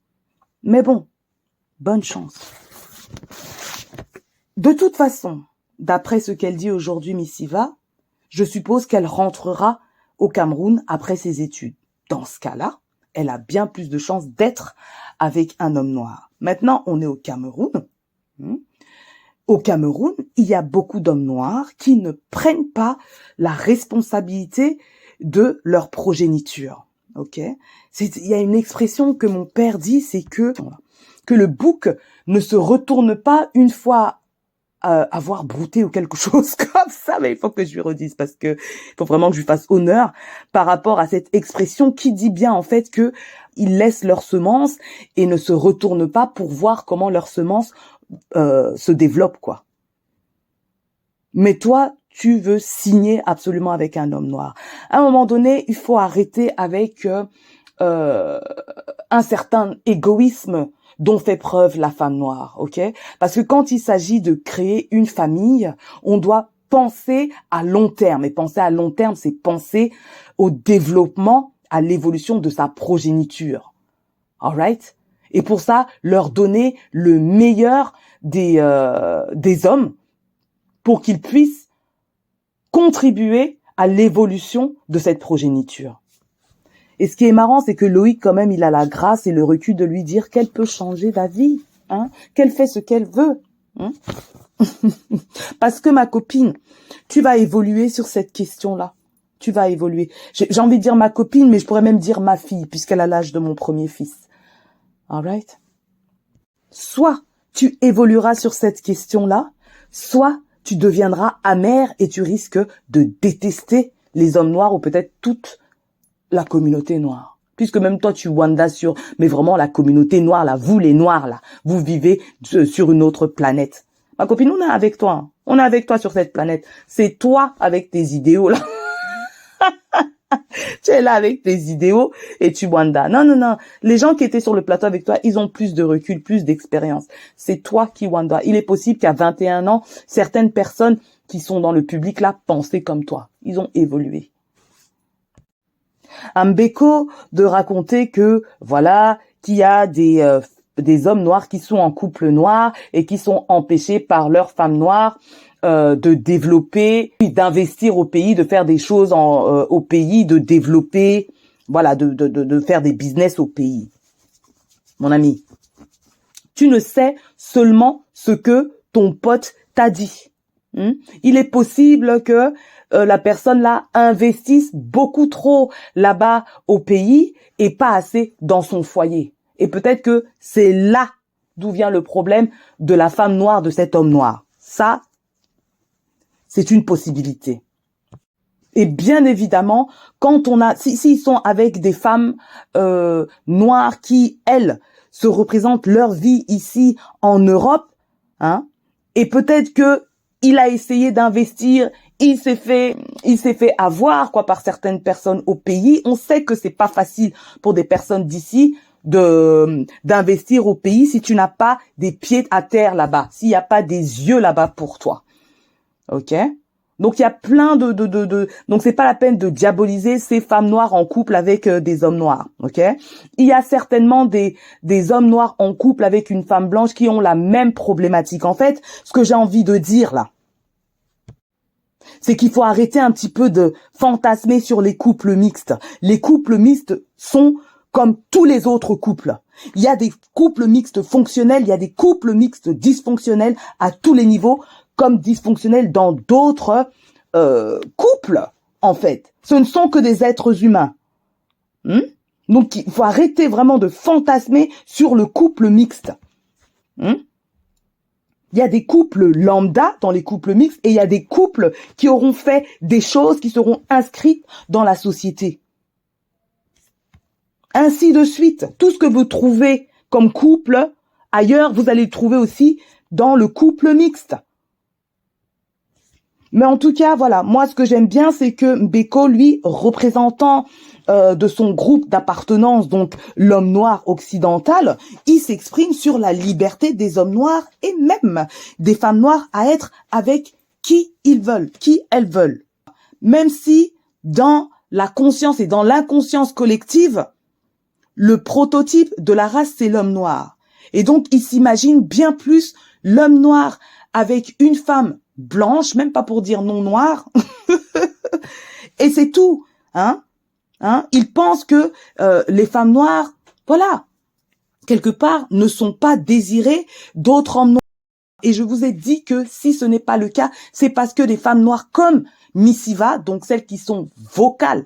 Mais bon, bonne chance. De toute façon, d'après ce qu'elle dit aujourd'hui, Missiva, je suppose qu'elle rentrera au Cameroun après ses études. Dans ce cas-là, elle a bien plus de chances d'être avec un homme noir. Maintenant, on est au Cameroun. Au Cameroun, il y a beaucoup d'hommes noirs qui ne prennent pas la responsabilité de leur progéniture. Ok, il y a une expression que mon père dit, c'est que le bouc ne se retourne pas une fois avoir brouté ou quelque chose comme ça, mais il faut que je lui redise parce que il faut vraiment que je lui fasse honneur par rapport à cette expression qui dit bien en fait que ils laissent leurs semences et ne se retournent pas pour voir comment leurs semences se développent, quoi. Mais toi, tu veux signer absolument avec un homme noir. À un moment donné, il faut arrêter avec un certain égoïsme dont fait preuve la femme noire, ok? Parce que quand il s'agit de créer une famille, on doit penser à long terme. Et penser à long terme, c'est penser au développement, à l'évolution de sa progéniture. Alright? Et pour ça, leur donner le meilleur des hommes pour qu'ils puissent contribuer à l'évolution de cette progéniture. Et ce qui est marrant, c'est que Loïc, quand même, il a la grâce et le recul de lui dire qu'elle peut changer d'avis, qu'elle fait ce qu'elle veut. Parce que ma copine, tu vas évoluer sur cette question-là. Tu vas évoluer. J'ai envie de dire ma copine, mais je pourrais même dire ma fille, puisqu'elle a l'âge de mon premier fils. Alright? Soit tu évolueras sur cette question-là, soit tu deviendras amer et tu risques de détester les hommes noirs ou peut-être toute la communauté noire. Puisque même toi, tu wandas sur, mais vraiment la communauté noire, là, vous les noirs, là, vous vivez sur une autre planète. Ma copine, on est avec toi. On est avec toi sur cette planète. C'est toi avec tes idéaux, là. Tu es là avec tes idéaux et tu wandas. Non, non, non. Les gens qui étaient sur le plateau avec toi, ils ont plus de recul, plus d'expérience. C'est toi qui wandas. Il est possible qu'à 21 ans, certaines personnes qui sont dans le public, là, pensaient comme toi. Ils ont évolué. Mbeko de raconter que voilà qu'il y a des hommes noirs qui sont en couple noir et qui sont empêchés par leurs femmes noires de développer, d'investir au pays, de faire des choses au pays, de développer, voilà, de faire des business au pays. Mon ami, tu ne sais seulement ce que ton pote t'a dit. Il est possible que la personne là investisse beaucoup trop là-bas au pays et pas assez dans son foyer. Et peut-être que c'est là d'où vient le problème de la femme noire, de cet homme noir. Ça, c'est une possibilité. Et bien évidemment, quand on a, s'ils sont avec des femmes noires qui, elles, se représentent leur vie ici en Europe, et peut-être que il a essayé d'investir, il s'est fait avoir quoi par certaines personnes au pays. On sait que c'est pas facile pour des personnes d'ici d'investir au pays si tu n'as pas des pieds à terre là-bas, s'il n'y a pas des yeux là-bas pour toi. ok? Donc il y a plein donc c'est pas la peine de diaboliser ces femmes noires en couple avec des hommes noirs, ok? Il y a certainement des hommes noirs en couple avec une femme blanche qui ont la même problématique. En fait, ce que j'ai envie de dire là, c'est qu'il faut arrêter un petit peu de fantasmer sur les couples mixtes. Les couples mixtes sont comme tous les autres couples. Il y a des couples mixtes fonctionnels, il y a des couples mixtes dysfonctionnels à tous les niveaux, comme dysfonctionnels dans d'autres couples, en fait. Ce ne sont que des êtres humains. Donc, il faut arrêter vraiment de fantasmer sur le couple mixte. Il y a des couples lambda dans les couples mixtes et il y a des couples qui auront fait des choses qui seront inscrites dans la société. Ainsi de suite. Tout ce que vous trouvez comme couple ailleurs, vous allez le trouver aussi dans le couple mixte. Mais en tout cas, voilà, moi ce que j'aime bien, c'est que Mbeko, lui, représentant de son groupe d'appartenance, donc l'homme noir occidental, il s'exprime sur la liberté des hommes noirs et même des femmes noires à être avec qui ils veulent, qui elles veulent. Même si dans la conscience et dans l'inconscience collective, le prototype de la race, c'est l'homme noir. Et donc, il s'imagine bien plus l'homme noir avec une femme blanche, même pas pour dire non noire. Et c'est tout, hein. Il pense que les femmes noires, voilà, quelque part, ne sont pas désirées d'autres hommes noirs. Et je vous ai dit que si ce n'est pas le cas, c'est parce que les femmes noires comme Missiva, donc celles qui sont vocales,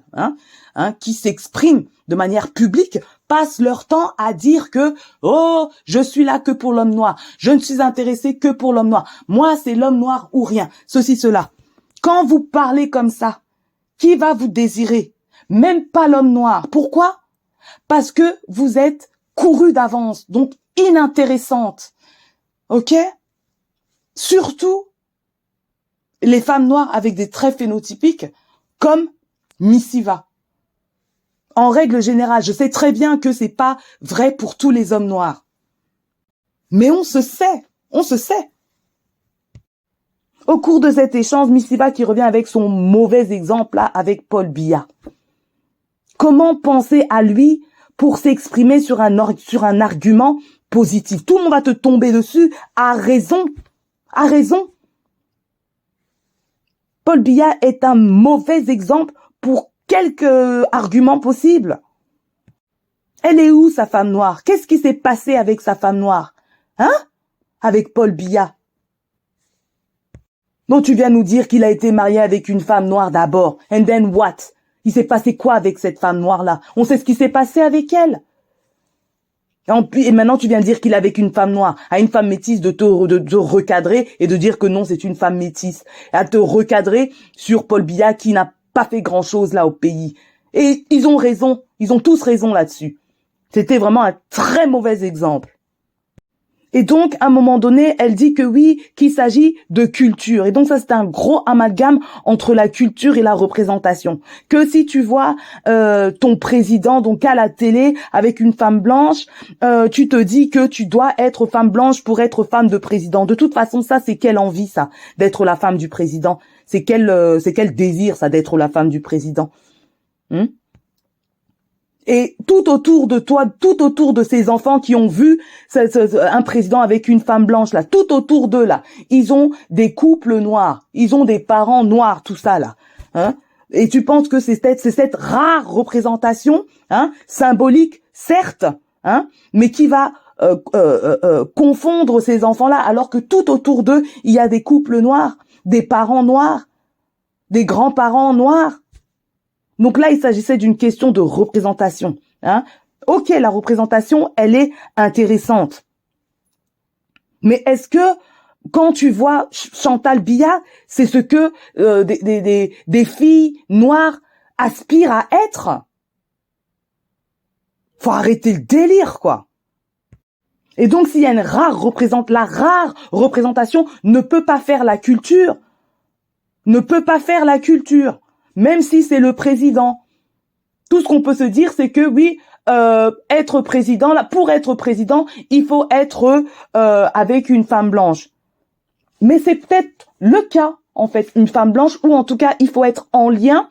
qui s'expriment de manière publique, passent leur temps à dire que « Oh, je suis là que pour l'homme noir. Je ne suis intéressée que pour l'homme noir. Moi, c'est l'homme noir ou rien. Ceci, cela. » Quand vous parlez comme ça, qui va vous désirer? Même pas l'homme noir. Pourquoi? Parce que vous êtes couru d'avance, donc inintéressante. Ok? Surtout les femmes noires avec des traits phénotypiques comme Missiva. En règle générale, je sais très bien que c'est pas vrai pour tous les hommes noirs. Mais on se sait. Au cours de cet échange, Missiva qui revient avec son mauvais exemple là avec Paul Biya. Comment penser à lui pour s'exprimer sur un argument positif? Tout le monde va te tomber dessus à raison. À raison. Paul Biya est un mauvais exemple pour quelques arguments possibles. Elle est où, sa femme noire? Qu'est-ce qui s'est passé avec sa femme noire? Avec Paul Biya. Donc tu viens nous dire qu'il a été marié avec une femme noire d'abord. And then what? Il s'est passé quoi avec cette femme noire-là? On sait ce qui s'est passé avec elle. Et maintenant, tu viens dire qu'il est avec une femme noire, à une femme métisse de te recadrer et de dire que non, c'est une femme métisse. À te recadrer sur Paul Biya qui n'a pas fait grand-chose là au pays. Et ils ont raison, ils ont tous raison là-dessus. C'était vraiment un très mauvais exemple. Et donc, à un moment donné, elle dit que oui, qu'il s'agit de culture. Et donc, ça, c'est un gros amalgame entre la culture et la représentation. Que si tu vois ton président donc à la télé avec une femme blanche, tu te dis que tu dois être femme blanche pour être femme de président. De toute façon, ça, c'est quelle envie, ça, d'être la femme du président. C'est quel désir, ça, d'être la femme du président. Et tout autour de toi, tout autour de ces enfants qui ont vu un président avec une femme blanche là, tout autour d'eux là, ils ont des couples noirs, ils ont des parents noirs, tout ça là. Et tu penses que c'est cette rare représentation, symbolique, certes, mais qui va confondre ces enfants-là, alors que tout autour d'eux, il y a des couples noirs, des parents noirs, des grands-parents noirs. Donc là, il s'agissait d'une question de représentation. Ok, la représentation, elle est intéressante. Mais est-ce que, quand tu vois Chantal Biya, c'est ce que des filles noires aspirent à être? Faut arrêter le délire, quoi. Et donc, s'il y a la rare représentation ne peut pas faire la culture. Ne peut pas faire la culture. Même si c'est le président. Tout ce qu'on peut se dire, c'est que oui, être président, là, pour être président, il faut être avec une femme blanche. Mais c'est peut-être le cas, en fait, une femme blanche, ou en tout cas, il faut être en lien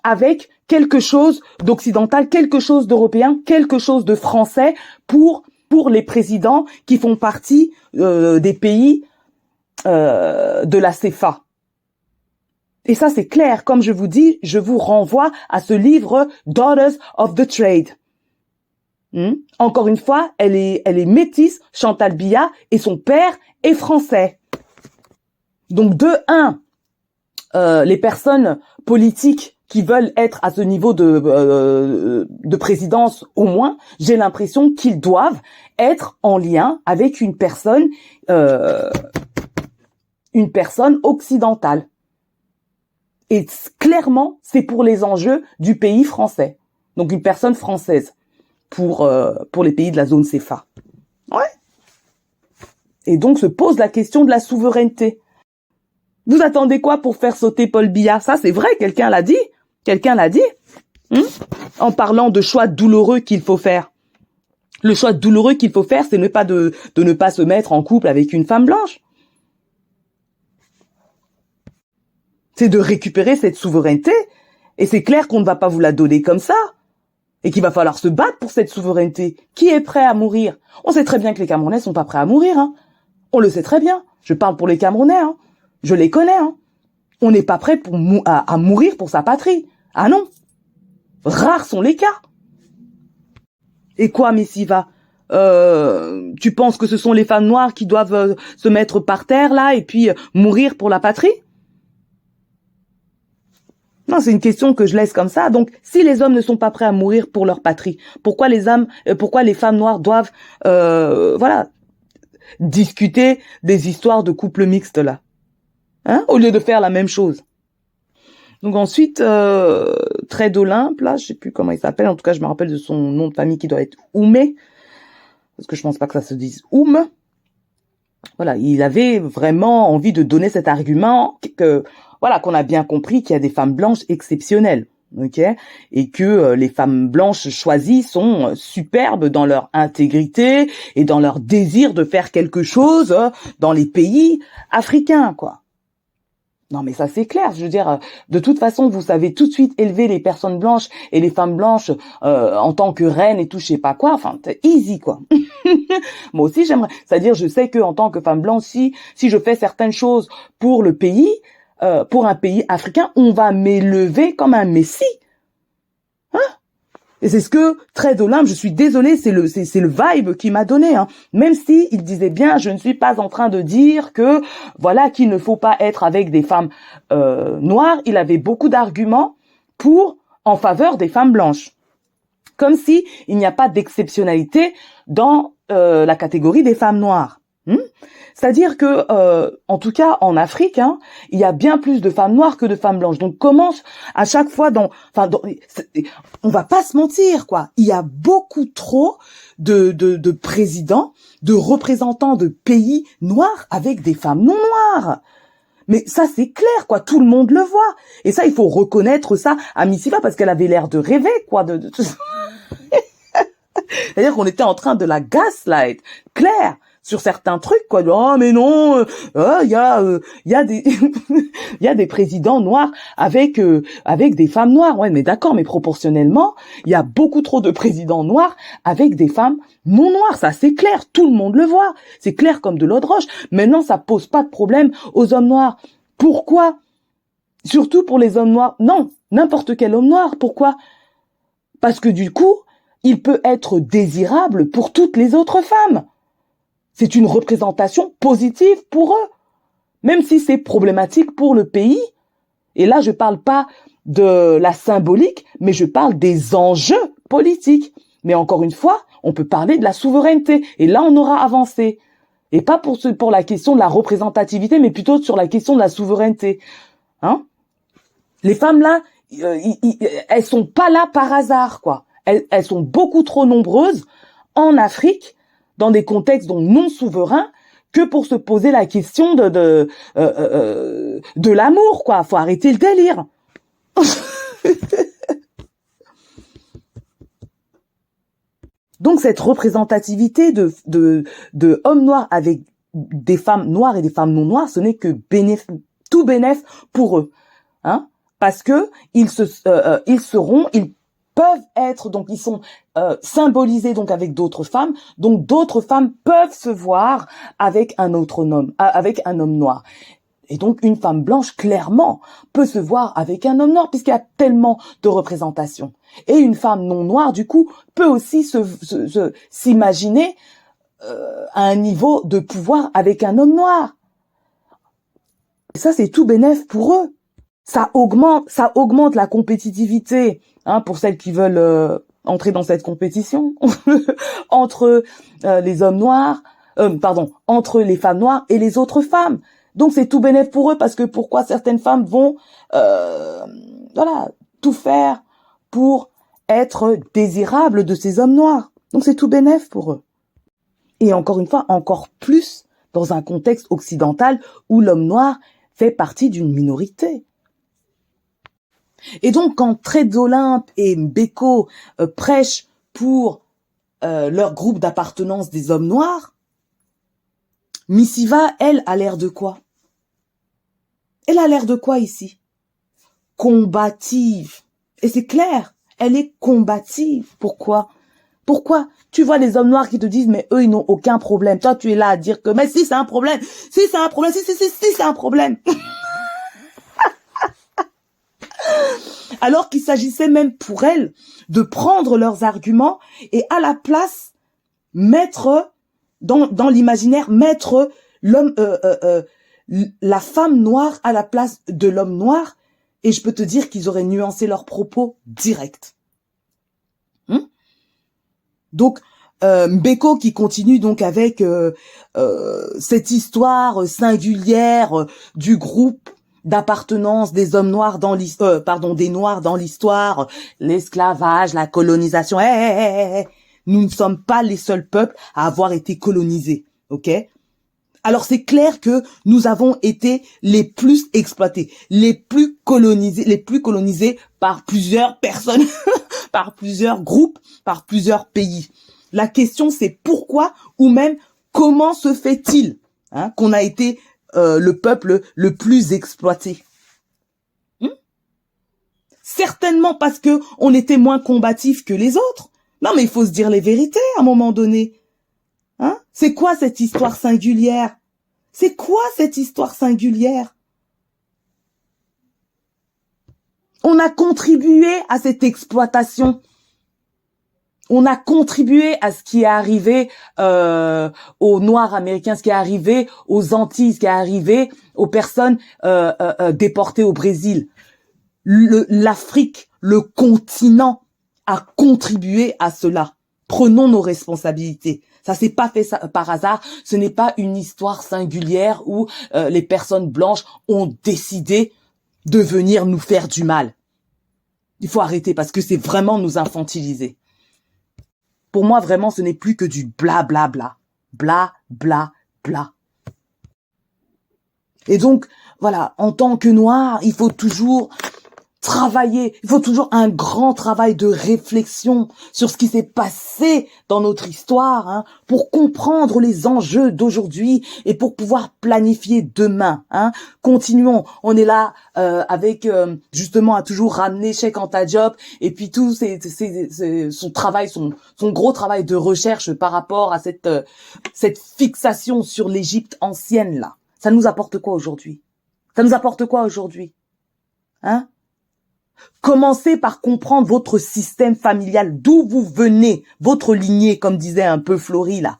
avec quelque chose d'occidental, quelque chose d'européen, quelque chose de français pour les présidents qui font partie des pays de la CFA. Et ça, c'est clair. Comme je vous dis, je vous renvoie à ce livre Daughters of the Trade. Encore une fois, elle est métisse, Chantal Biya, et son père est français. Donc, de un, les personnes politiques qui veulent être à ce niveau de présidence au moins, j'ai l'impression qu'ils doivent être en lien avec une personne occidentale. Et clairement, c'est pour les enjeux du pays français. Donc une personne française pour les pays de la zone CFA. Ouais. Et donc se pose la question de la souveraineté. Vous attendez quoi pour faire sauter Paul Biya? Ça, c'est vrai, quelqu'un l'a dit. Quelqu'un l'a dit. En parlant de choix douloureux qu'il faut faire. Le choix douloureux qu'il faut faire, c'est de ne pas se mettre en couple avec une femme blanche. C'est de récupérer cette souveraineté. Et c'est clair qu'on ne va pas vous la donner comme ça. Et qu'il va falloir se battre pour cette souveraineté. Qui est prêt à mourir? On sait très bien que les Camerounais sont pas prêts à mourir. Hein. On le sait très bien. Je parle pour les Camerounais. Hein. Je les connais. Hein. On n'est pas prêt à mourir pour sa patrie. Ah non. Rares sont les cas. Et quoi, Messiva? Tu penses que ce sont les femmes noires qui doivent se mettre par terre, là, et puis mourir pour la patrie? Non, c'est une question que je laisse comme ça. Donc, si les hommes ne sont pas prêts à mourir pour leur patrie, pourquoi les femmes noires doivent, discuter des histoires de couples mixtes là, hein, au lieu de faire la même chose. Donc ensuite, Trait d'Olympe, là, je sais plus comment il s'appelle. En tout cas, je me rappelle de son nom de famille qui doit être Oumé, parce que je pense pas que ça se dise Oum. Voilà, il avait vraiment envie de donner cet argument qu'on a bien compris qu'il y a des femmes blanches exceptionnelles, ok, et que les femmes blanches choisies sont superbes dans leur intégrité et dans leur désir de faire quelque chose dans les pays africains, quoi. Non, mais ça c'est clair. Je veux dire, de toute façon, vous savez tout de suite élever les personnes blanches et les femmes blanches en tant que reines et tout, je sais pas quoi. Enfin, easy quoi. Moi aussi j'aimerais. C'est-à-dire, je sais que en tant que femme blanche, si je fais certaines choses pour le pays, pour un pays africain, on va m'élever comme un messie. Hein? Et c'est ce que Trait d'Olympe, je suis désolée, c'est le vibe qu'il m'a donné, hein. Même si il disait bien, je ne suis pas en train de dire que, voilà, qu'il ne faut pas être avec des femmes noires. Il avait beaucoup d'arguments en faveur des femmes blanches. Comme si il n'y a pas d'exceptionnalité dans la catégorie des femmes noires. C'est-à-dire que, en tout cas, en Afrique, hein, il y a bien plus de femmes noires que de femmes blanches. Donc, comment à chaque fois, on va pas se mentir, quoi. Il y a beaucoup trop de présidents, de représentants de pays noirs avec des femmes non noires. Mais ça, c'est clair, quoi. Tout le monde le voit. Et ça, il faut reconnaître ça à Missiva parce qu'elle avait l'air de rêver, quoi. C'est-à-dire qu'on était en train de la gaslight, clair. Sur certains trucs, quoi. Oh, mais non, il y a des, il y a des présidents noirs avec des femmes noires. Ouais, mais d'accord, mais proportionnellement, il y a beaucoup trop de présidents noirs avec des femmes non noires. Ça, c'est clair. Tout le monde le voit. C'est clair comme de l'eau de roche. Maintenant, ça pose pas de problème aux hommes noirs. Pourquoi? Surtout pour les hommes noirs. Non, n'importe quel homme noir. Pourquoi? Parce que du coup, il peut être désirable pour toutes les autres femmes. C'est une représentation positive pour eux, même si c'est problématique pour le pays. Et là, je parle pas de la symbolique, mais je parle des enjeux politiques. Mais encore une fois, on peut parler de la souveraineté. Et là, on aura avancé. Et pas pour la question de la représentativité, mais plutôt sur la question de la souveraineté. Hein? Les femmes là, elles sont pas là par hasard, quoi. Elles sont beaucoup trop nombreuses en Afrique, dans des contextes donc non souverains, que pour se poser la question de l'amour, quoi. Faut arrêter le délire. Donc cette représentativité de hommes noirs avec des femmes noires et des femmes non noires, ce n'est que tout bénéf pour eux, hein, parce que ils peuvent être, donc ils sont symbolisés donc avec d'autres femmes, donc d'autres femmes peuvent se voir avec un autre homme, avec un homme noir. Et donc une femme blanche clairement peut se voir avec un homme noir puisqu'il y a tellement de représentation. Et une femme non noire du coup peut aussi s'imaginer à un niveau de pouvoir avec un homme noir. Et ça c'est tout bénef pour eux. Ça augmente la compétitivité, hein, pour celles qui veulent entrer dans cette compétition entre les hommes noirs, entre les femmes noires et les autres femmes. Donc c'est tout bénef pour eux parce que pourquoi certaines femmes vont tout faire pour être désirables de ces hommes noirs. Donc c'est tout bénef pour eux. Et encore une fois, encore plus dans un contexte occidental où l'homme noir fait partie d'une minorité. Et donc, quand Trait d'Olympe et Mbeko prêchent pour leur groupe d'appartenance des hommes noirs, Missiva, elle, a l'air de quoi? Elle a l'air de quoi ici? Combative. Et c'est clair, elle est combative. Pourquoi? Pourquoi? Tu vois les hommes noirs qui te disent, mais eux, ils n'ont aucun problème. Toi, tu es là à dire que, mais si, c'est un problème. Si, c'est un problème. Si, c'est un problème. Alors qu'il s'agissait même pour elles de prendre leurs arguments et à la place mettre dans l'imaginaire l'homme la femme noire à la place de l'homme noir, et je peux te dire qu'ils auraient nuancé leurs propos direct. Donc Mbeko qui continue donc avec cette histoire singulière du groupe d'appartenance des hommes noirs dans des noirs dans l'histoire, l'esclavage, la colonisation. Nous ne sommes pas les seuls peuples à avoir été colonisés, ok? Alors c'est clair que nous avons été les plus exploités, les plus colonisés par plusieurs personnes, par plusieurs groupes, par plusieurs pays. La question c'est pourquoi ou même comment se fait-il qu'on a été le peuple le plus exploité. Certainement parce que on était moins combatifs que les autres. Non, mais il faut se dire les vérités à un moment donné. C'est quoi cette histoire singulière? C'est quoi cette histoire singulière? On a contribué à cette exploitation. On a contribué à ce qui est arrivé aux Noirs américains, ce qui est arrivé aux Antilles, ce qui est arrivé aux personnes déportées au Brésil. L'Afrique, le continent a contribué à cela. Prenons nos responsabilités. Ça s'est pas fait par hasard. Ce n'est pas une histoire singulière où les personnes blanches ont décidé de venir nous faire du mal. Il faut arrêter parce que c'est vraiment nous infantiliser. Pour moi, vraiment, ce n'est plus que du bla bla bla. Bla bla bla. Et donc, voilà, en tant que noir, il faut toujours travailler, il faut toujours un grand travail de réflexion sur ce qui s'est passé dans notre histoire, pour comprendre les enjeux d'aujourd'hui et pour pouvoir planifier demain. Continuons, on est là avec justement à toujours ramener Cheikh Anta Diop et puis tout son travail, son gros travail de recherche par rapport à cette fixation sur l'Égypte ancienne là. Ça nous apporte quoi aujourd'hui? Ça nous apporte quoi aujourd'hui? Commencez par comprendre votre système familial, d'où vous venez, votre lignée, comme disait un peu Florie là.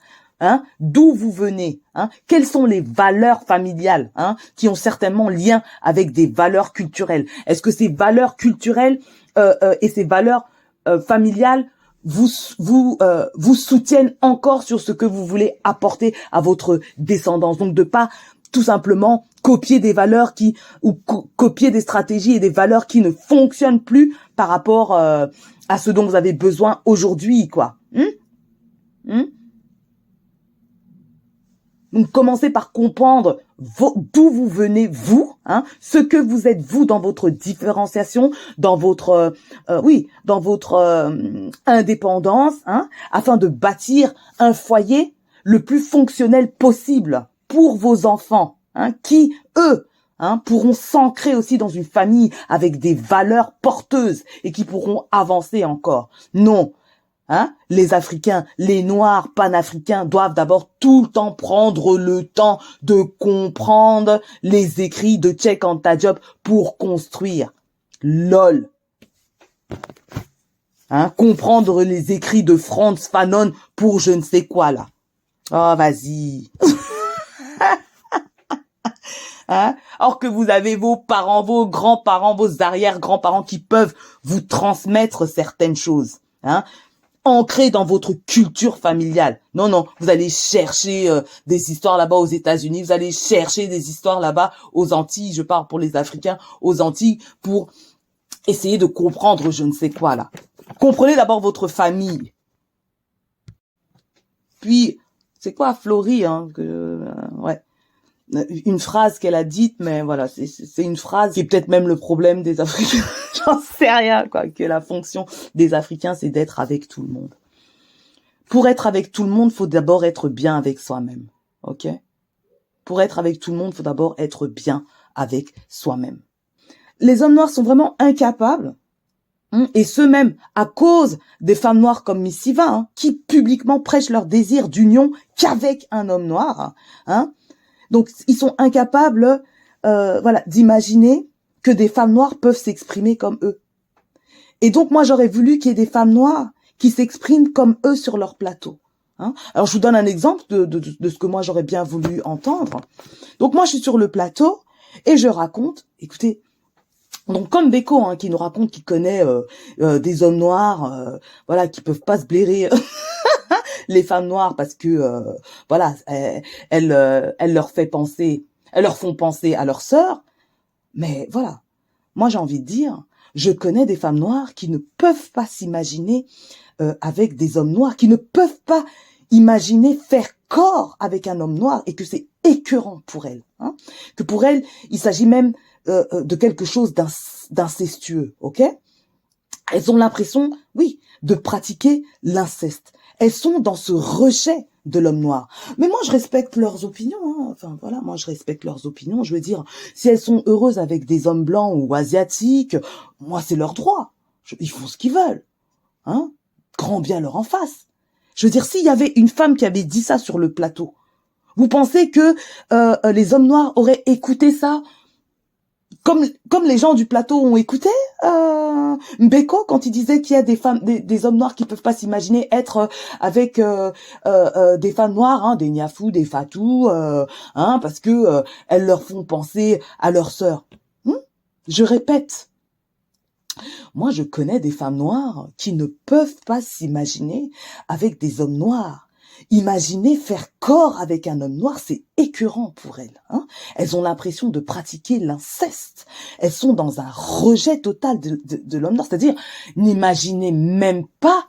D'où vous venez, quelles sont les valeurs familiales, qui ont certainement lien avec des valeurs culturelles. Est-ce que ces valeurs culturelles et ces valeurs familiales vous soutiennent encore sur ce que vous voulez apporter à votre descendance? Donc de pas tout simplement copier des valeurs copier des stratégies et des valeurs qui ne fonctionnent plus par rapport à ce dont vous avez besoin aujourd'hui, quoi. Donc, commencez par comprendre d'où vous venez, vous, ce que vous êtes, vous, dans votre différenciation, dans votre, dans votre indépendance, afin de bâtir un foyer le plus fonctionnel possible pour vos enfants, hein, qui, eux, hein, pourront s'ancrer aussi dans une famille avec des valeurs porteuses et qui pourront avancer encore. Non. Hein, les Africains, les Noirs panafricains doivent d'abord tout le temps prendre le temps de comprendre les écrits de Cheikh Anta Diop pour construire. LOL. Hein, comprendre les écrits de Frantz Fanon pour je ne sais quoi là. Oh, vas-y. Hein? Or que vous avez vos parents, vos grands-parents, vos arrière-grands-parents qui peuvent vous transmettre certaines choses. Hein? Ancré dans votre culture familiale. Non, non, vous allez chercher des histoires là-bas aux États-Unis, vous allez chercher des histoires là-bas aux Antilles, je parle pour les Africains, aux Antilles, pour essayer de comprendre je ne sais quoi là. Comprenez d'abord votre famille. Puis, c'est quoi Florie, hein, ouais. Une phrase qu'elle a dite, mais voilà, c'est une phrase qui est peut-être même le problème des Africains. J'en sais rien, quoi, que la fonction des Africains, c'est d'être avec tout le monde. Pour être avec tout le monde, faut d'abord être bien avec soi-même, ok? Pour être avec tout le monde, faut d'abord être bien avec soi-même. Les hommes noirs sont vraiment incapables, et ce même à cause des femmes noires comme Miss Siva, qui publiquement prêchent leur désir d'union qu'avec un homme noir, hein. Donc, ils sont incapables, voilà, d'imaginer que des femmes noires peuvent s'exprimer comme eux. Et donc, moi, j'aurais voulu qu'il y ait des femmes noires qui s'expriment comme eux sur leur plateau. Hein. Alors, je vous donne un exemple de ce que moi, j'aurais bien voulu entendre. Donc, moi, je suis sur le plateau et je raconte, écoutez, donc comme Beko, hein, qui nous raconte qu'il connaît des hommes noirs, voilà, qui peuvent pas se blairer les femmes noires parce que voilà, elles leur font penser à leurs sœurs. Mais voilà, moi j'ai envie de dire, je connais des femmes noires qui ne peuvent pas s'imaginer avec des hommes noirs, qui ne peuvent pas imaginer faire corps avec un homme noir et que c'est écœurant pour elles, hein, que pour elles il s'agit même de quelque chose d'incestueux, ok? Elles ont l'impression, oui, de pratiquer l'inceste. Elles sont dans ce rejet de l'homme noir. Mais moi, je respecte leurs opinions. Hein. Enfin, voilà, moi, je respecte leurs opinions. Je veux dire, si elles sont heureuses avec des hommes blancs ou asiatiques, moi, c'est leur droit. Ils font ce qu'ils veulent. Hein. Grand bien leur en face. Je veux dire, s'il y avait une femme qui avait dit ça sur le plateau, vous pensez que les hommes noirs auraient écouté ça comme les gens du plateau ont écouté Mbeko quand il disait qu'il y a des femmes, des hommes noirs qui peuvent pas s'imaginer être avec des femmes noires, hein, des Niafou, des Fatou, hein, parce que elles leur font penser à leurs sœurs. Je répète, moi je connais des femmes noires qui ne peuvent pas s'imaginer avec des hommes noirs. Imaginer faire corps avec un homme noir, c'est écœurant pour elles. Hein. Elles ont l'impression de pratiquer l'inceste. Elles sont dans un rejet total de l'homme noir. C'est-à-dire, n'imaginez même pas,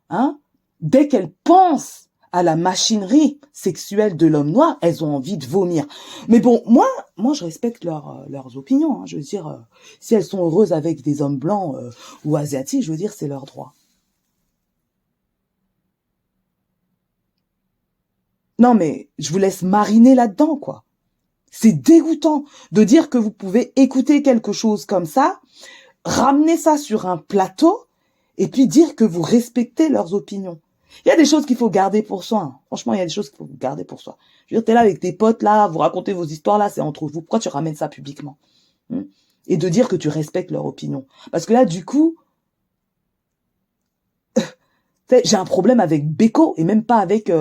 hein, dès qu'elles pensent à la machinerie sexuelle de l'homme noir, elles ont envie de vomir. Mais bon, moi je respecte leurs opinions. Hein. Je veux dire, si elles sont heureuses avec des hommes blancs ou asiatiques, je veux dire, c'est leur droit. Non, mais je vous laisse mariner là-dedans, quoi. C'est dégoûtant de dire que vous pouvez écouter quelque chose comme ça, ramener ça sur un plateau, et puis dire que vous respectez leurs opinions. Il y a des choses qu'il faut garder pour soi. Hein. Franchement, il y a des choses qu'il faut garder pour soi. Je veux dire, t'es là avec tes potes, là, vous racontez vos histoires, là, c'est entre vous. Pourquoi tu ramènes ça publiquement? Et de dire que tu respectes leur opinion. Parce que là, du coup, j'ai un problème avec Beko et même pas avec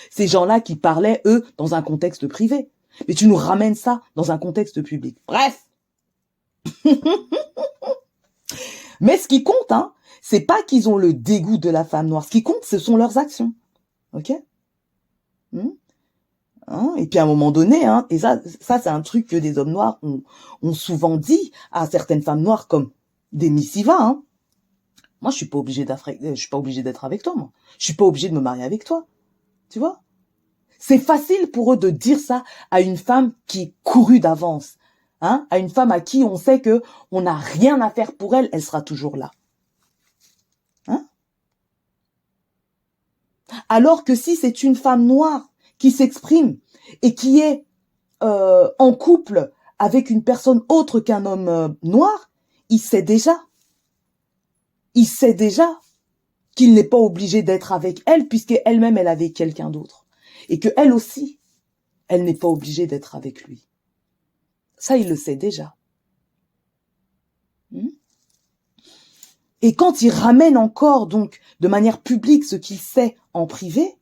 ces gens-là qui parlaient, eux, dans un contexte privé. Mais tu nous ramènes ça dans un contexte public. Bref. Mais ce qui compte, hein, c'est pas qu'ils ont le dégoût de la femme noire. Ce qui compte, ce sont leurs actions. Ok? Hein? Et puis à un moment donné, hein, et ça c'est un truc que des hommes noirs ont souvent dit à certaines femmes noires comme des Miss Siva, hein. Moi, je suis pas obligée d'être avec toi, moi. Je suis pas obligée de me marier avec toi. Tu vois? C'est facile pour eux de dire ça à une femme qui est courue d'avance. Hein? À une femme à qui on sait que on n'a rien à faire pour elle, elle sera toujours là. Hein? Alors que si c'est une femme noire qui s'exprime et qui est en couple avec une personne autre qu'un homme noir, il sait déjà qu'il n'est pas obligé d'être avec elle puisqu'elle-même elle est avec quelqu'un d'autre et que elle aussi elle n'est pas obligée d'être avec lui. Ça il le sait déjà. Et quand il ramène encore donc de manière publique ce qu'il sait en privé,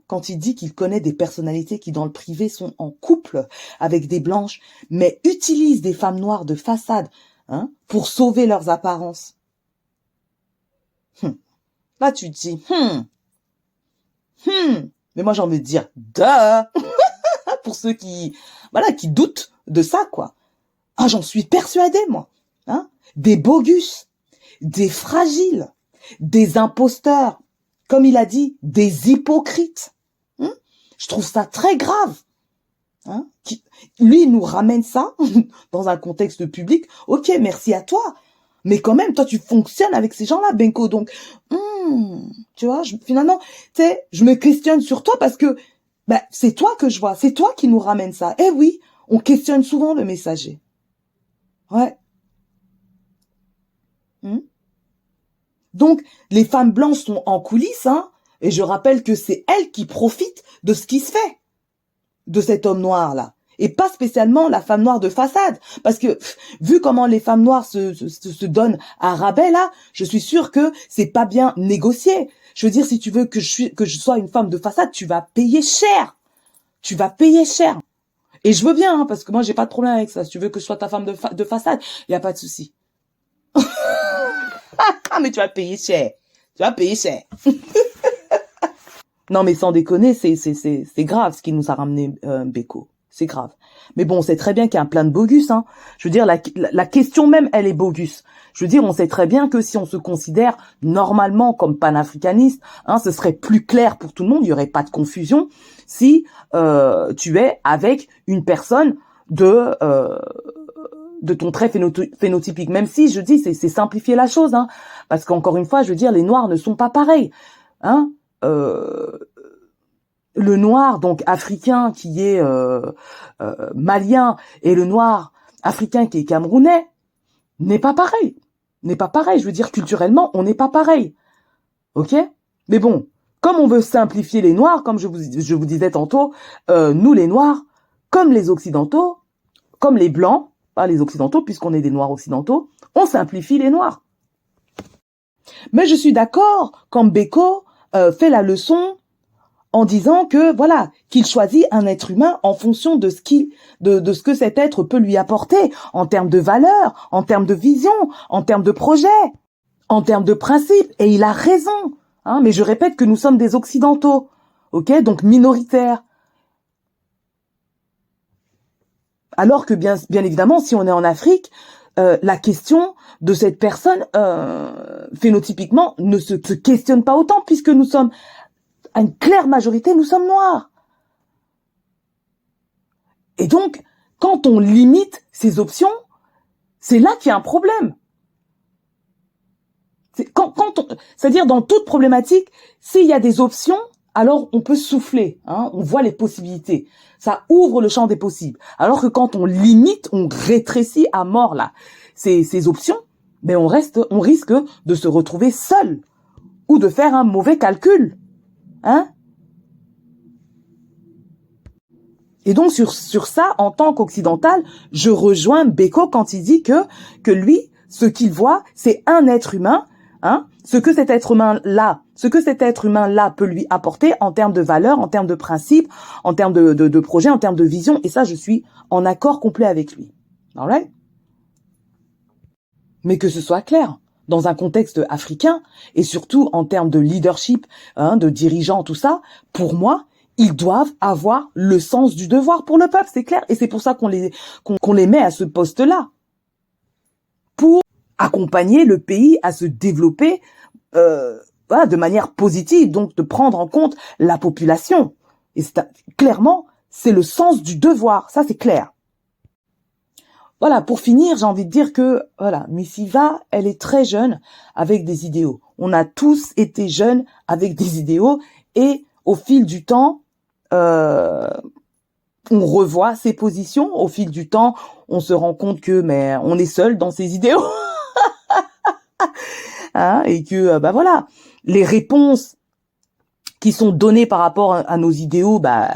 quand il dit qu'il connaît des personnalités qui dans le privé sont en couple avec des blanches, mais utilisent des femmes noires de façade pour sauver leurs apparences. Là tu te dis, mais moi j'ai envie de dire, duh pour ceux qui doutent de ça, quoi. Ah, j'en suis persuadée, moi. Des bogus, des fragiles, des imposteurs, comme il a dit, des hypocrites. Je trouve ça très grave. Lui, il nous ramène ça dans un contexte public. Ok, merci à toi. Mais quand même, toi, tu fonctionnes avec ces gens-là, Benko. Donc, tu vois, finalement, tu sais, je me questionne sur toi parce que c'est toi que je vois. C'est toi qui nous ramène ça. Eh oui, on questionne souvent le messager. Ouais. Donc, les femmes blanches sont en coulisses, et je rappelle que c'est elles qui profitent de ce qui se fait, de cet homme noir-là, et pas spécialement la femme noire de façade, parce que, vu comment les femmes noires se donnent à rabais, là, je suis sûre que c'est pas bien négocié. Je veux dire, si tu veux que je sois une femme de façade, tu vas payer cher. Tu vas payer cher. Et je veux bien, parce que moi, j'ai pas de problème avec ça. Si tu veux que je sois ta femme de façade, y a pas de souci. Mais tu vas payer cher. Tu vas payer cher. Non, mais sans déconner, c'est grave ce qui nous a ramené Beko. C'est grave. Mais bon, on sait très bien qu'il y a un plein de bogus. Je veux dire, la question même, elle est bogus. Je veux dire, on sait très bien que si on se considère normalement comme panafricaniste, ce serait plus clair pour tout le monde. Il y aurait pas de confusion si tu es avec une personne de ton trait phénotypique. Même si, je dis, c'est simplifier la chose. Parce qu'encore une fois, je veux dire, les noirs ne sont pas pareils. Le noir donc africain qui est malien et le noir africain qui est camerounais n'est pas pareil. Je veux dire, culturellement, on n'est pas pareil. Ok? Mais bon, comme on veut simplifier les noirs, comme je vous disais tantôt, nous les noirs, comme les occidentaux, comme les blancs, pas les occidentaux puisqu'on est des noirs occidentaux, on simplifie les noirs. Mais je suis d'accord quand Beko fait la leçon en disant que voilà, qu'il choisit un être humain en fonction de ce que cet être peut lui apporter en termes de valeurs, en termes de vision, en termes de projet, en termes de principes. Et il a raison. Mais je répète que nous sommes des occidentaux, ok, donc minoritaires. Alors que bien évidemment, si on est en Afrique, la question de cette personne phénotypiquement ne se questionne pas autant puisque nous sommes à une claire majorité, nous sommes noirs. Et donc, quand on limite ces options, c'est là qu'il y a un problème. C'est-à-dire dans toute problématique, s'il y a des options, alors on peut souffler, on voit les possibilités. Ça ouvre le champ des possibles. Alors que quand on limite, on rétrécit à mort là ces options, mais on risque de se retrouver seul ou de faire un mauvais calcul. Et donc sur ça, en tant qu'occidental, je rejoins Beko quand il dit que lui, ce qu'il voit, c'est un être humain, ce que cet être humain-là peut lui apporter en termes de valeurs, en termes de principes, en termes de projets, en termes de vision. Et ça, je suis en accord complet avec lui. Alright? Mais que ce soit clair. Dans un contexte africain, et surtout en termes de leadership, de dirigeants, tout ça, pour moi, ils doivent avoir le sens du devoir pour le peuple, c'est clair. Et c'est pour ça qu'on les met à ce poste-là. Pour accompagner le pays à se développer de manière positive, donc de prendre en compte la population. Et clairement, c'est le sens du devoir, ça c'est clair. Voilà, pour finir, j'ai envie de dire que voilà, Missiva, elle est très jeune avec des idéaux. On a tous été jeunes avec des idéaux et au fil du temps, euh, on revoit ses positions au fil du temps. On se rend compte que mais on est seul dans ses idéaux, hein, et que bah voilà, les réponses qui sont données par rapport à nos idéaux, bah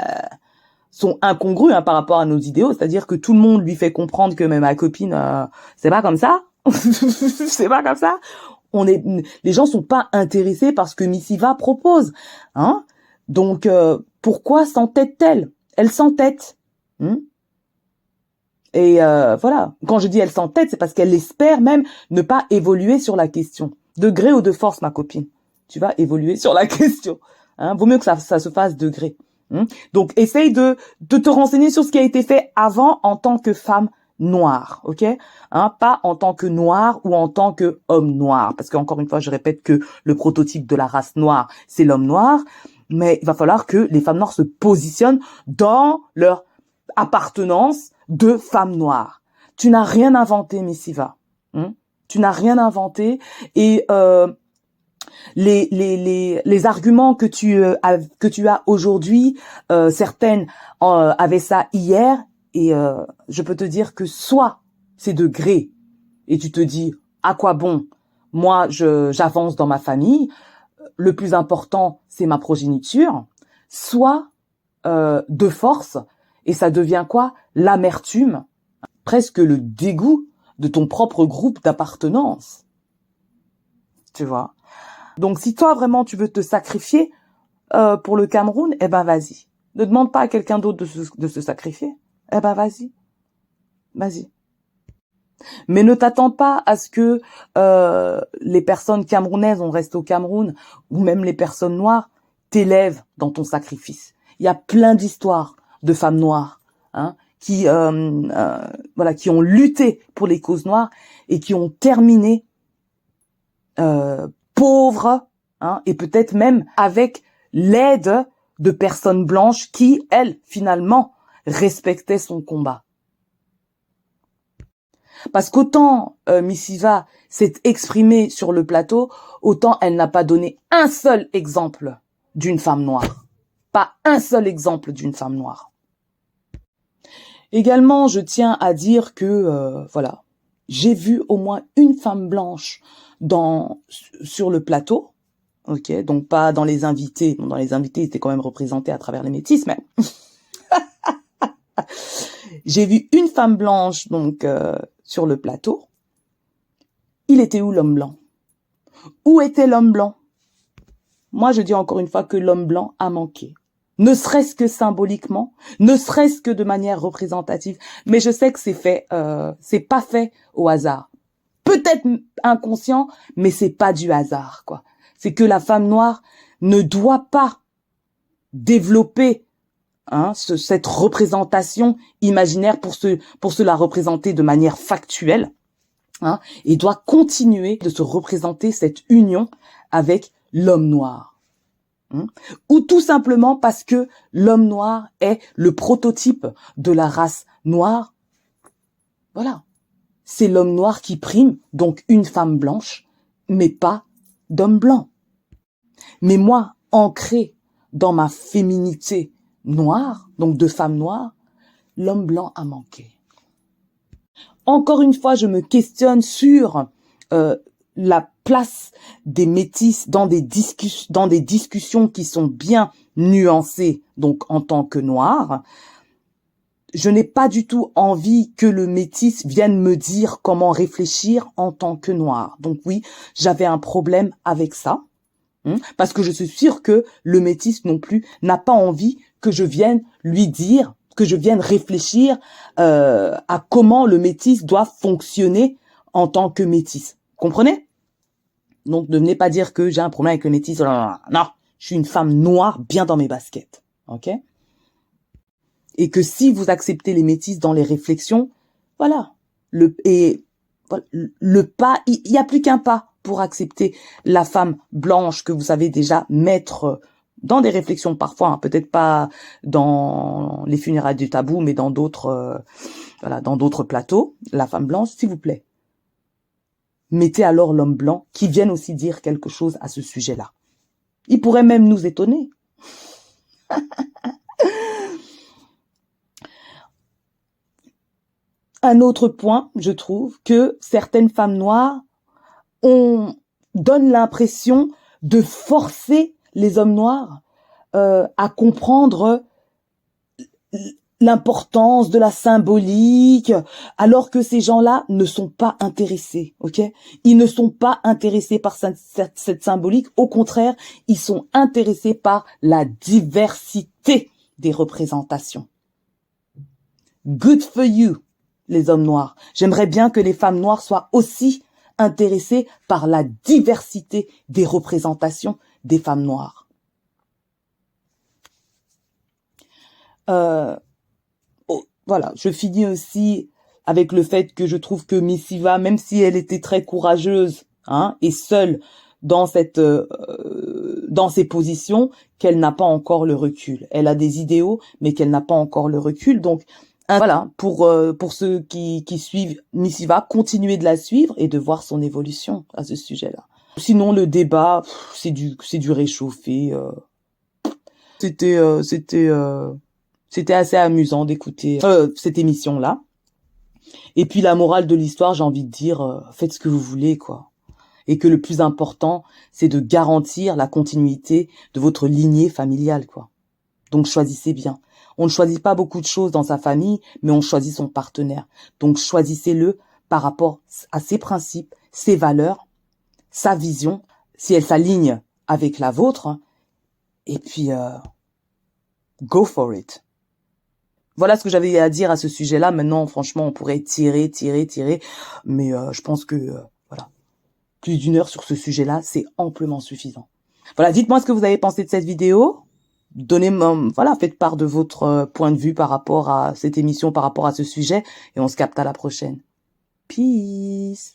sont incongrues, hein, par rapport à nos idéaux. C'est-à-dire que tout le monde lui fait comprendre que même ma copine, c'est pas comme ça, c'est pas comme ça. Les gens sont pas intéressés par ce que Missiva propose, hein. Donc pourquoi s'entête-t-elle? Elle s'entête. Et voilà. Quand je dis elle s'entête, c'est parce qu'elle espère même ne pas évoluer sur la question. De gré ou de force, ma copine. Tu vas évoluer sur la question. Hein, vaut mieux que ça se fasse de gré. Donc, essaye de te renseigner sur ce qui a été fait avant en tant que femme noire, ok, hein, pas en tant que noire ou en tant que homme noir, parce qu'encore une fois, je répète que le prototype de la race noire, c'est l'homme noir, mais il va falloir que les femmes noires se positionnent dans leur appartenance de femme noire. Tu n'as rien inventé, Missiva. Tu n'as rien inventé et les arguments que tu as aujourd'hui, certaines avaient ça hier. Et je peux te dire que soit c'est de gré et tu te dis à quoi bon, moi j'avance dans ma famille, le plus important c'est ma progéniture, soit de force et ça devient quoi? L'amertume, presque le dégoût de ton propre groupe d'appartenance. Tu vois? Donc si toi vraiment tu veux te sacrifier pour le Cameroun, eh ben vas-y. Ne demande pas à quelqu'un d'autre de se sacrifier. Eh ben vas-y. Mais ne t'attends pas à ce que les personnes camerounaises, on reste au Cameroun, ou même les personnes noires, t'élèvent dans ton sacrifice. Il y a plein d'histoires de femmes noires, hein, qui ont lutté pour les causes noires et qui ont terminé pauvres, hein, et peut-être même avec l'aide de personnes blanches qui, elles, finalement, respectaient son combat. Parce qu'autant Missiva s'est exprimée sur le plateau, autant elle n'a pas donné un seul exemple d'une femme noire. Pas un seul exemple d'une femme noire. Également, je tiens à dire que, voilà, j'ai vu au moins une femme blanche sur le plateau, ok, donc pas dans les invités. Bon, dans les invités, ils étaient quand même représentés à travers les métis, mais j'ai vu une femme blanche donc sur le plateau. Il était où l'homme blanc? Où était l'homme blanc? Moi, je dis encore une fois que l'homme blanc a manqué. Ne serait-ce que symboliquement, ne serait-ce que de manière représentative. Mais je sais que c'est pas fait au hasard. Peut-être inconscient, mais c'est pas du hasard, quoi. C'est que la femme noire ne doit pas développer cette représentation imaginaire pour se la représenter de manière factuelle, hein, et doit continuer de se représenter cette union avec l'homme noir. Ou tout simplement parce que l'homme noir est le prototype de la race noire. Voilà. C'est l'homme noir qui prime, donc une femme blanche, mais pas d'homme blanc. Mais moi, ancrée dans ma féminité noire, donc de femme noire, l'homme blanc a manqué. Encore une fois, je me questionne sur la place des métis dans des discussions qui sont bien nuancées, donc en tant que noire. Je n'ai pas du tout envie que le métis vienne me dire comment réfléchir en tant que noir. Donc oui, j'avais un problème avec ça, parce que je suis sûre que le métis non plus n'a pas envie que je vienne lui dire, que je vienne réfléchir à comment le métis doit fonctionner en tant que métis. Comprenez? Donc ne venez pas dire que j'ai un problème avec le métis. Non, je suis une femme noire bien dans mes baskets. Ok? Et que si vous acceptez les métis dans les réflexions, voilà. Le pas, il n'y a plus qu'un pas pour accepter la femme blanche que vous savez déjà mettre dans des réflexions parfois, peut-être pas dans les funérailles du tabou, mais dans d'autres plateaux, la femme blanche, s'il vous plaît. Mettez alors l'homme blanc qui vienne aussi dire quelque chose à ce sujet-là. Il pourrait même nous étonner. Un autre point, je trouve que certaines femmes noires donnent l'impression de forcer les hommes noirs à comprendre l'importance de la symbolique, alors que ces gens-là ne sont pas intéressés, ok? Ils ne sont pas intéressés par cette symbolique. Au contraire, ils sont intéressés par la diversité des représentations. Good for you, les hommes noirs. J'aimerais bien que les femmes noires soient aussi intéressées par la diversité des représentations des femmes noires. Voilà, je finis aussi avec le fait que je trouve que Missiva, même si elle était très courageuse, et seule dans ses positions, qu'elle n'a pas encore le recul. Elle a des idéaux, mais qu'elle n'a pas encore le recul. Donc voilà, pour ceux qui suivent Missiva, continuez de la suivre et de voir son évolution à ce sujet-là. Sinon, le débat, c'est du réchauffé. C'était assez amusant d'écouter cette émission-là. Et puis la morale de l'histoire, j'ai envie de dire, faites ce que vous voulez, quoi. Et que le plus important, c'est de garantir la continuité de votre lignée familiale, quoi. Donc choisissez bien. On ne choisit pas beaucoup de choses dans sa famille, mais on choisit son partenaire. Donc choisissez-le par rapport à ses principes, ses valeurs, sa vision, si elle s'aligne avec la vôtre. Et puis, go for it. Voilà ce que j'avais à dire à ce sujet-là. Maintenant, franchement, on pourrait tirer. Mais je pense que, voilà, plus d'1 heure sur ce sujet-là, c'est amplement suffisant. Voilà, dites-moi ce que vous avez pensé de cette vidéo. Voilà, faites part de votre point de vue par rapport à cette émission, par rapport à ce sujet. Et on se capte à la prochaine. Peace.